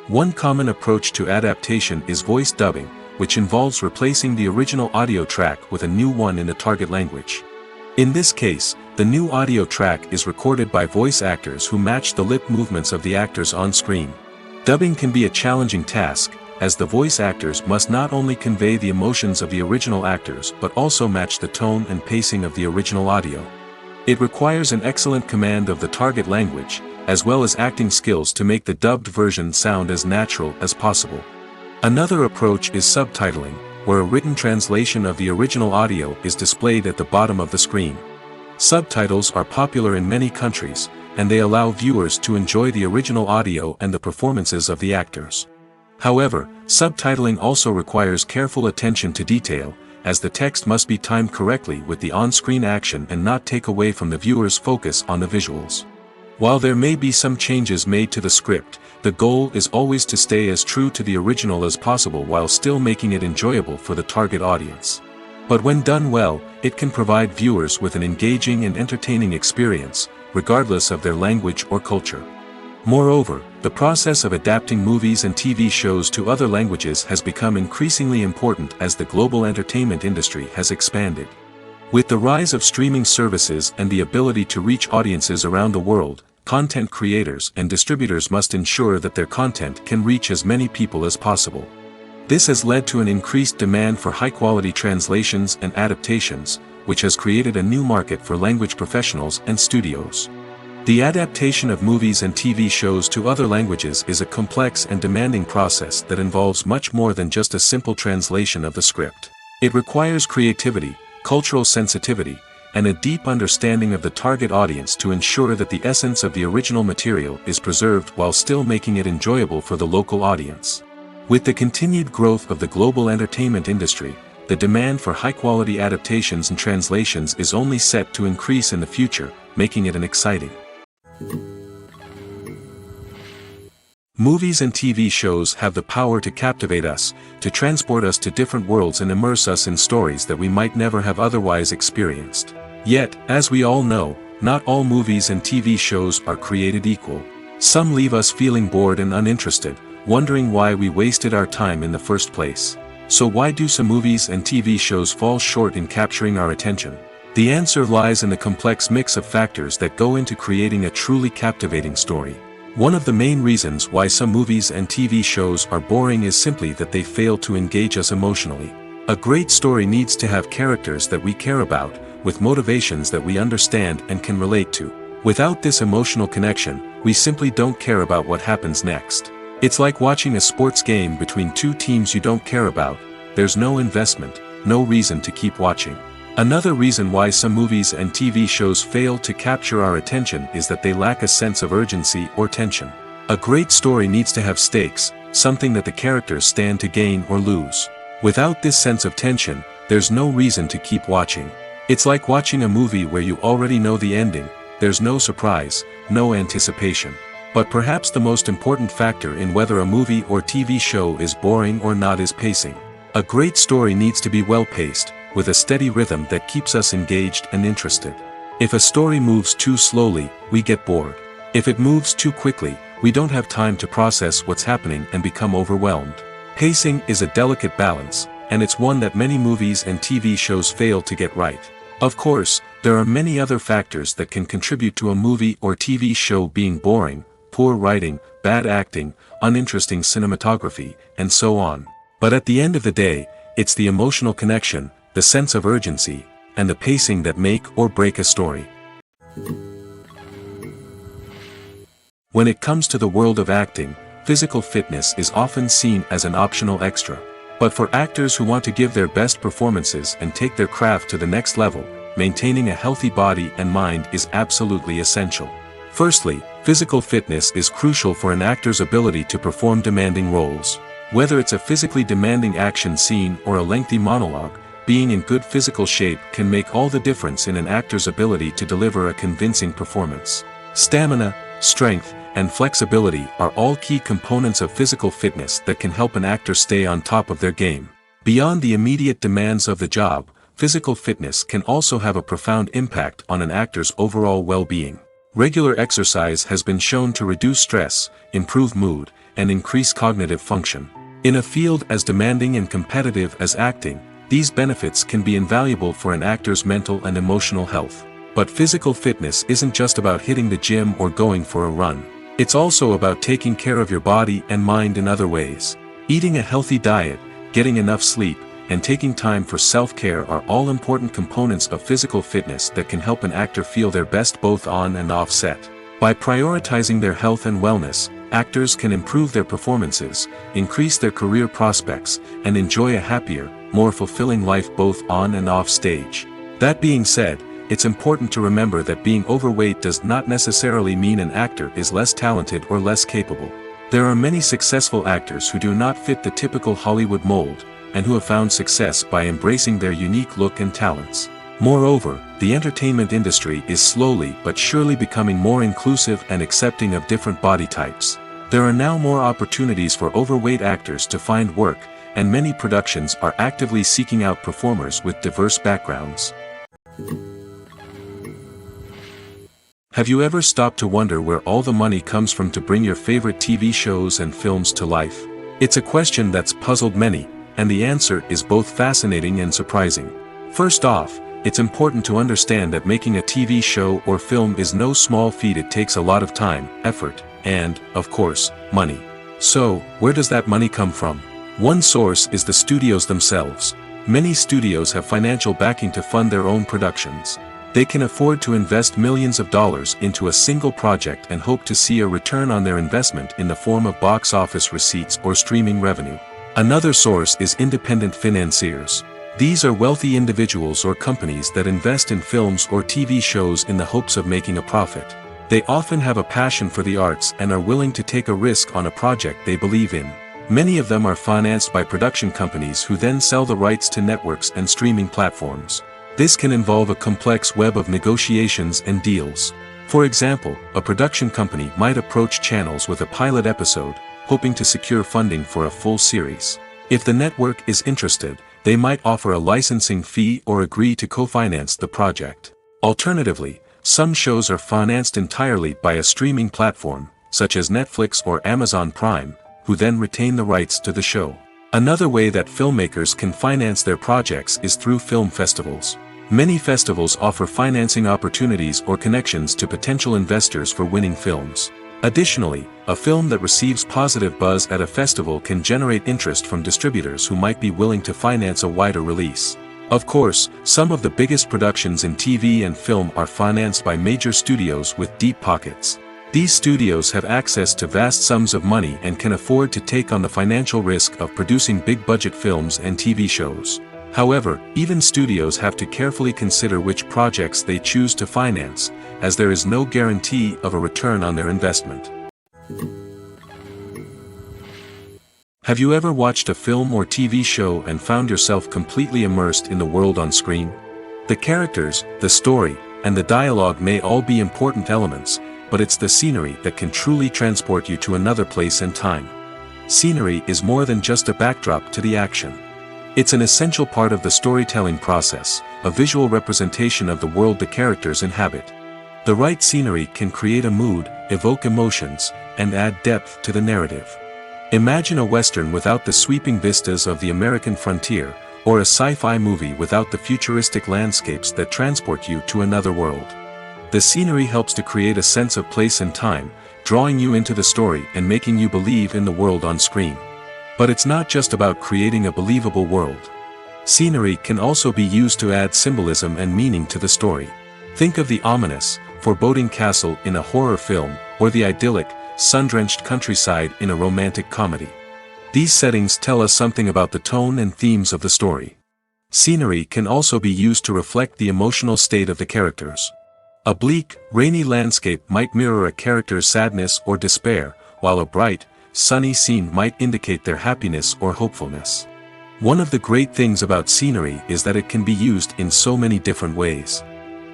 One common approach to adaptation is voice dubbing, which involves replacing the original audio track with a new one in the target language. In this case, the new audio track is recorded by voice actors who match the lip movements of the actors on screen. Dubbing can be a challenging task, as the voice actors must not only convey the emotions of the original actors but also match the tone and pacing of the original audio. It requires an excellent command of the target language, as well as acting skills to make the dubbed version sound as natural as possible. Another approach is subtitling, where a written translation of the original audio is displayed at the bottom of the screen. Subtitles are popular in many countries, and they allow viewers to enjoy the original audio and the performances of the actors. However, subtitling also requires careful attention to detail, as the text must be timed correctly with the on-screen action and not take away from the viewer's focus on the visuals. While there may be some changes made to the script, the goal is always to stay as true to the original as possible while still making it enjoyable for the target audience. But when done well, it can provide viewers with an engaging and entertaining experience, regardless of their language or culture. Moreover, the process of adapting movies and TV shows to other languages has become increasingly important as the global entertainment industry has expanded. With the rise of streaming services and the ability to reach audiences around the world, content creators and distributors must ensure that their content can reach as many people as possible. This has led to an increased demand for high-quality translations and adaptations, which has created a new market for language professionals and studios. The adaptation of movies and TV shows to other languages is a complex and demanding process that involves much more than just a simple translation of the script. It requires creativity, cultural sensitivity, and a deep understanding of the target audience to ensure that the essence of the original material is preserved while still making it enjoyable for the local audience. With the continued growth of the global entertainment industry, the demand for high-quality adaptations and translations is only set to increase in the future, making it an exciting. Movies and TV shows have the power to captivate us, to transport us to different worlds and immerse us in stories that we might never have otherwise experienced. Yet, as we all know, not all movies and TV shows are created equal. Some leave us feeling bored and uninterested, wondering why we wasted our time in the first place. So why do some movies and TV shows fall short in capturing our attention? The answer lies in the complex mix of factors that go into creating a truly captivating story. One of the main reasons why some movies and TV shows are boring is simply that they fail to engage us emotionally. A great story needs to have characters that we care about, with motivations that we understand and can relate to. Without this emotional connection, we simply don't care about what happens next. It's like watching a sports game between two teams you don't care about. There's no investment, no reason to keep watching. Another reason why some movies and TV shows fail to capture our attention is that they lack a sense of urgency or tension. A great story needs to have stakes, something that the characters stand to gain or lose. Without this sense of tension, there's no reason to keep watching. It's like watching a movie where you already know the ending. There's no surprise, no anticipation. But perhaps the most important factor in whether a movie or TV show is boring or not is pacing. A great story needs to be well-paced, with a steady rhythm that keeps us engaged and interested. If a story moves too slowly, we get bored. If it moves too quickly, we don't have time to process what's happening and become overwhelmed. Pacing is a delicate balance, and it's one that many movies and TV shows fail to get right. Of course, there are many other factors that can contribute to a movie or TV show being boring: poor writing, bad acting, uninteresting cinematography, and so on. But at the end of the day, it's the emotional connection, the sense of urgency, and the pacing that make or break a story. When it comes to the world of acting, physical fitness is often seen as an optional extra. But for actors who want to give their best performances and take their craft to the next level, maintaining a healthy body and mind is absolutely essential. Firstly, physical fitness is crucial for an actor's ability to perform demanding roles. Whether it's a physically demanding action scene or a lengthy monologue, being in good physical shape can make all the difference in an actor's ability to deliver a convincing performance. Stamina, strength, and flexibility are all key components of physical fitness that can help an actor stay on top of their game. Beyond the immediate demands of the job, physical fitness can also have a profound impact on an actor's overall well-being. Regular exercise has been shown to reduce stress, improve mood, and increase cognitive function. In a field as demanding and competitive as acting, these benefits can be invaluable for an actor's mental and emotional health. But physical fitness isn't just about hitting the gym or going for a run. It's also about taking care of your body and mind in other ways. Eating a healthy diet, getting enough sleep, and taking time for self-care are all important components of physical fitness that can help an actor feel their best both on and off set. By prioritizing their health and wellness, actors can improve their performances, increase their career prospects, and enjoy a happier, more fulfilling life both on and off stage. That being said, it's important to remember that being overweight does not necessarily mean an actor is less talented or less capable. There are many successful actors who do not fit the typical Hollywood mold, and who have found success by embracing their unique look and talents. Moreover, the entertainment industry is slowly but surely becoming more inclusive and accepting of different body types. There are now more opportunities for overweight actors to find work, and many productions are actively seeking out performers with diverse backgrounds. Have you ever stopped to wonder where all the money comes from to bring your favorite TV shows and films to life? It's a question that's puzzled many, and the answer is both fascinating and surprising. First off, it's important to understand that making a TV show or film is no small feat. It takes a lot of time, effort, and, of course, money. So, where does that money come from? One source is the studios themselves. Many studios have financial backing to fund their own productions. They can afford to invest millions of dollars into a single project and hope to see a return on their investment in the form of box office receipts or streaming revenue. Another source is independent financiers. These are wealthy individuals or companies that invest in films or TV shows in the hopes of making a profit. They often have a passion for the arts and are willing to take a risk on a project they believe in. Many of them are financed by production companies who then sell the rights to networks and streaming platforms. This can involve a complex web of negotiations and deals. For example, a production company might approach channels with a pilot episode, hoping to secure funding for a full series. If the network is interested, they might offer a licensing fee or agree to co-finance the project. Alternatively, some shows are financed entirely by a streaming platform, such as Netflix or Amazon Prime, who then retain the rights to the show. Another way that filmmakers can finance their projects is through film festivals. Many festivals offer financing opportunities or connections to potential investors for winning films. Additionally, a film that receives positive buzz at a festival can generate interest from distributors who might be willing to finance a wider release. Of course, some of the biggest productions in TV and film are financed by major studios with deep pockets. These studios have access to vast sums of money and can afford to take on the financial risk of producing big-budget films and TV shows. However, even studios have to carefully consider which projects they choose to finance, as there is no guarantee of a return on their investment. Have you ever watched a film or TV show and found yourself completely immersed in the world on screen? The characters, the story, and the dialogue may all be important elements, but it's the scenery that can truly transport you to another place and time. Scenery is more than just a backdrop to the action. It's an essential part of the storytelling process, a visual representation of the world the characters inhabit. The right scenery can create a mood, evoke emotions, and add depth to the narrative. Imagine a Western without the sweeping vistas of the American frontier, or a sci-fi movie without the futuristic landscapes that transport you to another world. The scenery helps to create a sense of place and time, drawing you into the story and making you believe in the world on screen. But it's not just about creating a believable world. Scenery can also be used to add symbolism and meaning to the story. Think of the ominous, foreboding castle in a horror film, or the idyllic, sun-drenched countryside in a romantic comedy. These settings tell us something about the tone and themes of the story. Scenery can also be used to reflect the emotional state of the characters. A bleak, rainy landscape might mirror a character's sadness or despair, while a bright, sunny scene might indicate their happiness or hopefulness. One of the great things about scenery is that it can be used in so many different ways.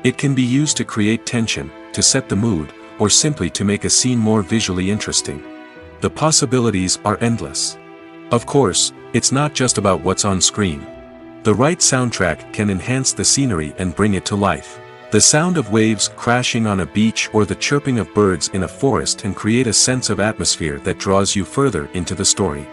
It can be used to create tension, to set the mood, or simply to make a scene more visually interesting. The possibilities are endless. Of course, it's not just about what's on screen. The right soundtrack can enhance the scenery and bring it to life. The sound of waves crashing on a beach or the chirping of birds in a forest can create a sense of atmosphere that draws you further into the story.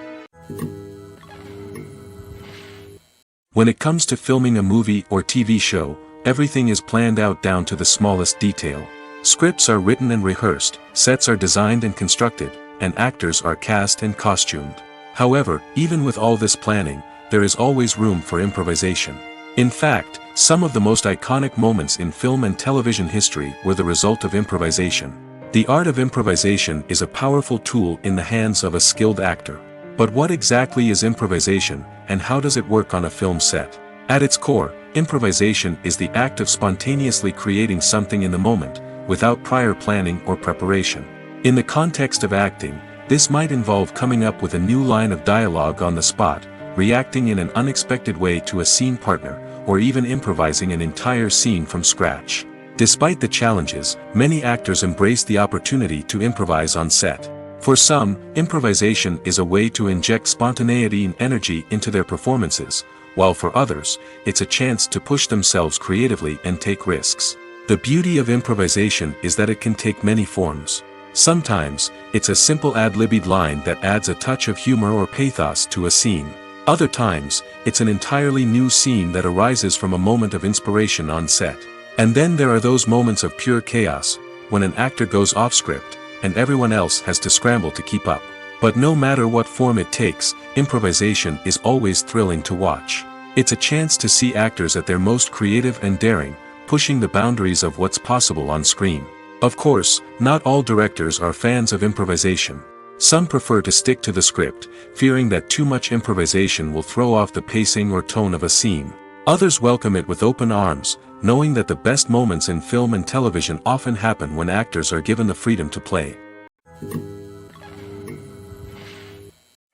When it comes to filming a movie or TV show, everything is planned out down to the smallest detail. Scripts are written and rehearsed, sets are designed and constructed, and actors are cast and costumed. However, even with all this planning, there is always room for improvisation. In fact, some of the most iconic moments in film and television history were the result of improvisation. The art of improvisation is a powerful tool in the hands of a skilled actor. But what exactly is improvisation, and how does it work on a film set? At its core, improvisation is the act of spontaneously creating something in the moment, without prior planning or preparation. In the context of acting, this might involve coming up with a new line of dialogue on the spot, reacting in an unexpected way to a scene partner, or even improvising an entire scene from scratch. Despite the challenges, many actors embrace the opportunity to improvise on set. For some, improvisation is a way to inject spontaneity and energy into their performances, while for others, it's a chance to push themselves creatively and take risks. The beauty of improvisation is that it can take many forms. Sometimes, it's a simple ad-libbed line that adds a touch of humor or pathos to a scene. Other times, it's an entirely new scene that arises from a moment of inspiration on set. And then there are those moments of pure chaos, when an actor goes off script, and everyone else has to scramble to keep up. But no matter what form it takes, improvisation is always thrilling to watch. It's a chance to see actors at their most creative and daring, pushing the boundaries of what's possible on screen. Of course, not all directors are fans of improvisation. Some prefer to stick to the script, fearing that too much improvisation will throw off the pacing or tone of a scene. Others welcome it with open arms, knowing that the best moments in film and television often happen when actors are given the freedom to play.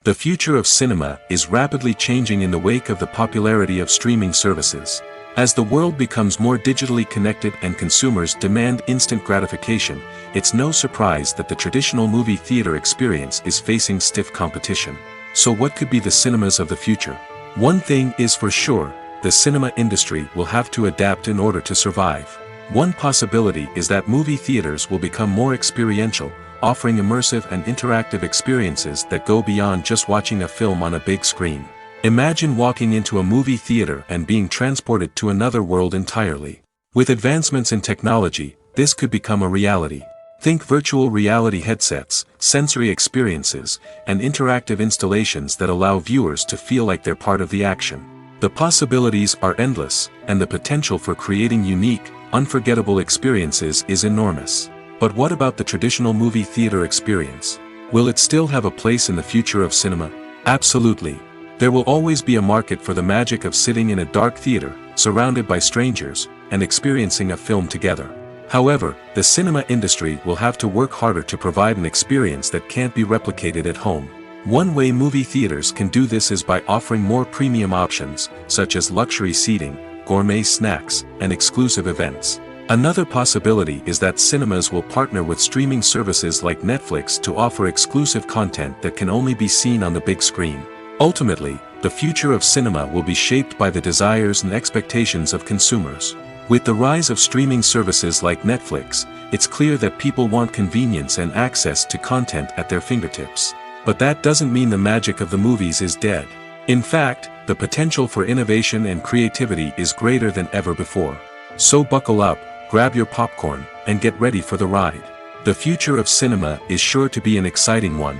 The future of cinema is rapidly changing in the wake of the popularity of streaming services. As the world becomes more digitally connected and consumers demand instant gratification, it's no surprise that the traditional movie theater experience is facing stiff competition. So what could be the cinemas of the future? One thing is for sure, the cinema industry will have to adapt in order to survive. One possibility is that movie theaters will become more experiential, offering immersive and interactive experiences that go beyond just watching a film on a big screen. Imagine walking into a movie theater and being transported to another world entirely. With advancements in technology, this could become a reality. Think virtual reality headsets, sensory experiences, and interactive installations that allow viewers to feel like they're part of the action. The possibilities are endless, and the potential for creating unique, unforgettable experiences is enormous. But what about the traditional movie theater experience? Will it still have a place in the future of cinema? Absolutely. There will always be a market for the magic of sitting in a dark theater, surrounded by strangers, and experiencing a film together. However, the cinema industry will have to work harder to provide an experience that can't be replicated at home. One way movie theaters can do this is by offering more premium options, such as luxury seating, gourmet snacks, and exclusive events. Another possibility is that cinemas will partner with streaming services like Netflix to offer exclusive content that can only be seen on the big screen. Ultimately, the future of cinema will be shaped by the desires and expectations of consumers. With the rise of streaming services like Netflix, it's clear that people want convenience and access to content at their fingertips. But that doesn't mean the magic of the movies is dead. In fact, the potential for innovation and creativity is greater than ever before. So buckle up, grab your popcorn, and get ready for the ride. The future of cinema is sure to be an exciting one.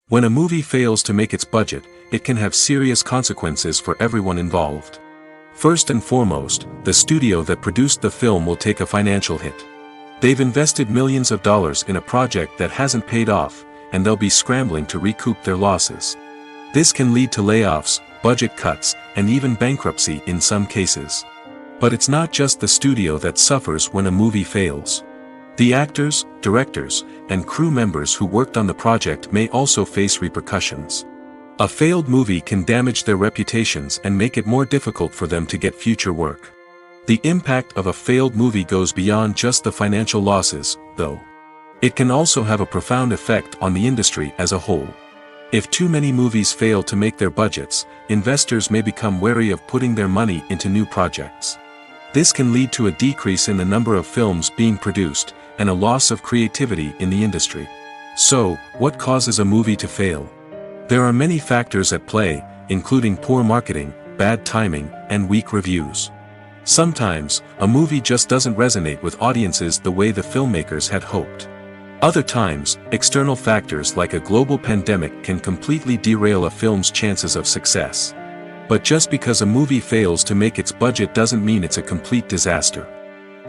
When a movie fails to make its budget, it can have serious consequences for everyone involved. First and foremost, the studio that produced the film will take a financial hit. They've invested millions of dollars in a project that hasn't paid off, and they'll be scrambling to recoup their losses. This can lead to layoffs, budget cuts, and even bankruptcy in some cases. But it's not just the studio that suffers when a movie fails. The actors, directors, and crew members who worked on the project may also face repercussions. A failed movie can damage their reputations and make it more difficult for them to get future work. The impact of a failed movie goes beyond just the financial losses, though. It can also have a profound effect on the industry as a whole. If too many movies fail to make their budgets, investors may become wary of putting their money into new projects. This can lead to a decrease in the number of films being produced, and a loss of creativity in the industry. So, what causes a movie to fail? There are many factors at play, including poor marketing, bad timing, and weak reviews. Sometimes, a movie just doesn't resonate with audiences the way the filmmakers had hoped. Other times, external factors like a global pandemic can completely derail a film's chances of success. But just because a movie fails to make its budget doesn't mean it's a complete disaster.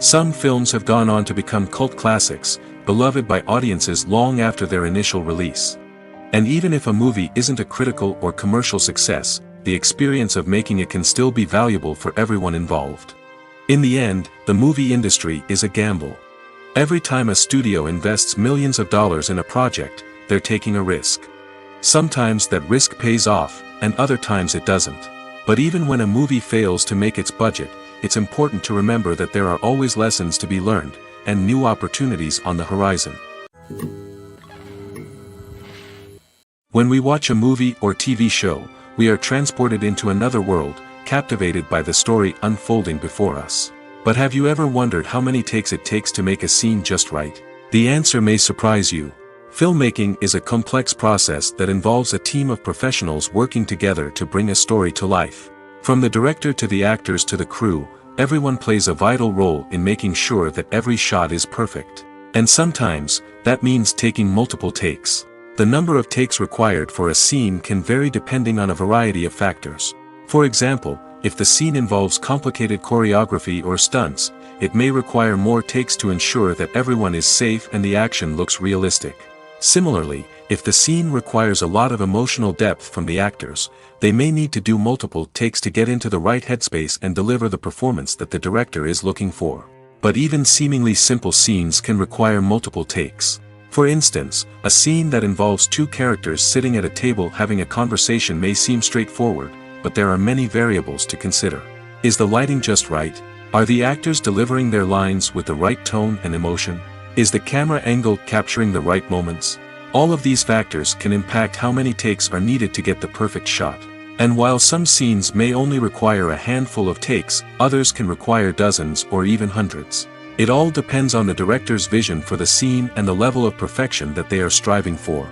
Some films have gone on to become cult classics, beloved by audiences long after their initial release. And even if a movie isn't a critical or commercial success, the experience of making it can still be valuable for everyone involved. In the end, the movie industry is a gamble. Every time a studio invests millions of dollars in a project, they're taking a risk. Sometimes that risk pays off, and other times it doesn't. But even when a movie fails to make its budget, it's important to remember that there are always lessons to be learned, and new opportunities on the horizon. When we watch a movie or TV show, we are transported into another world, captivated by the story unfolding before us. But have you ever wondered how many takes it takes to make a scene just right? The answer may surprise you. Filmmaking is a complex process that involves a team of professionals working together to bring a story to life. From the director to the actors to the crew, everyone plays a vital role in making sure that every shot is perfect. And sometimes, that means taking multiple takes. The number of takes required for a scene can vary depending on a variety of factors. For example, if the scene involves complicated choreography or stunts, it may require more takes to ensure that everyone is safe and the action looks realistic. Similarly, if the scene requires a lot of emotional depth from the actors, they may need to do multiple takes to get into the right headspace and deliver the performance that the director is looking for. But even seemingly simple scenes can require multiple takes. For instance, a scene that involves two characters sitting at a table having a conversation may seem straightforward, but there are many variables to consider. Is the lighting just right? Are the actors delivering their lines with the right tone and emotion? Is the camera angle capturing the right moments? All of these factors can impact how many takes are needed to get the perfect shot. And while some scenes may only require a handful of takes, others can require dozens or even hundreds. It all depends on the director's vision for the scene and the level of perfection that they are striving for.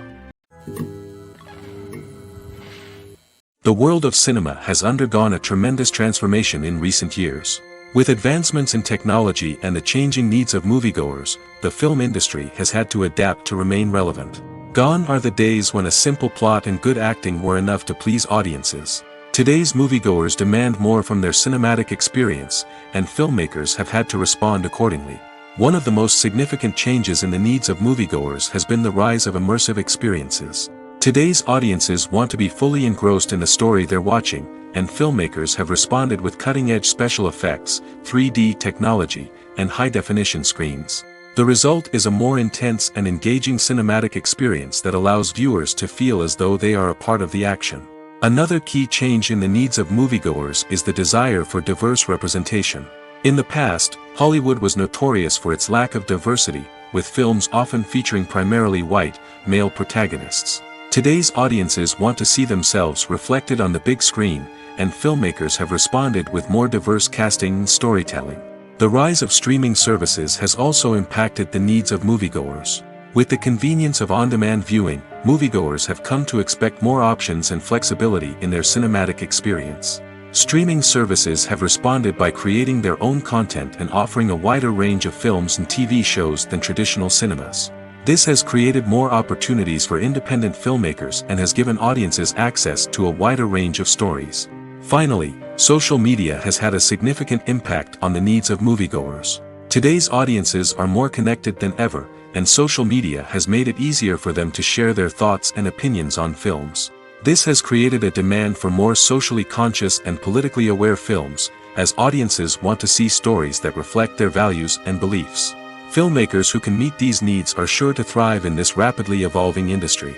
The world of cinema has undergone a tremendous transformation in recent years. With advancements in technology and the changing needs of moviegoers, the film industry has had to adapt to remain relevant. Gone are the days when a simple plot and good acting were enough to please audiences. Today's moviegoers demand more from their cinematic experience, and filmmakers have had to respond accordingly. One of the most significant changes in the needs of moviegoers has been the rise of immersive experiences. Today's audiences want to be fully engrossed in the story they're watching, and filmmakers have responded with cutting-edge special effects, 3D technology, and high-definition screens. The result is a more intense and engaging cinematic experience that allows viewers to feel as though they are a part of the action. Another key change in the needs of moviegoers is the desire for diverse representation. In the past, Hollywood was notorious for its lack of diversity, with films often featuring primarily white, male protagonists. Today's audiences want to see themselves reflected on the big screen, and filmmakers have responded with more diverse casting and storytelling. The rise of streaming services has also impacted the needs of moviegoers. With the convenience of on-demand viewing, moviegoers have come to expect more options and flexibility in their cinematic experience. Streaming services have responded by creating their own content and offering a wider range of films and TV shows than traditional cinemas. This has created more opportunities for independent filmmakers and has given audiences access to a wider range of stories. Finally, social media has had a significant impact on the needs of moviegoers. Today's audiences are more connected than ever, and social media has made it easier for them to share their thoughts and opinions on films. This has created a demand for more socially conscious and politically aware films, as audiences want to see stories that reflect their values and beliefs. Filmmakers who can meet these needs are sure to thrive in this rapidly evolving industry.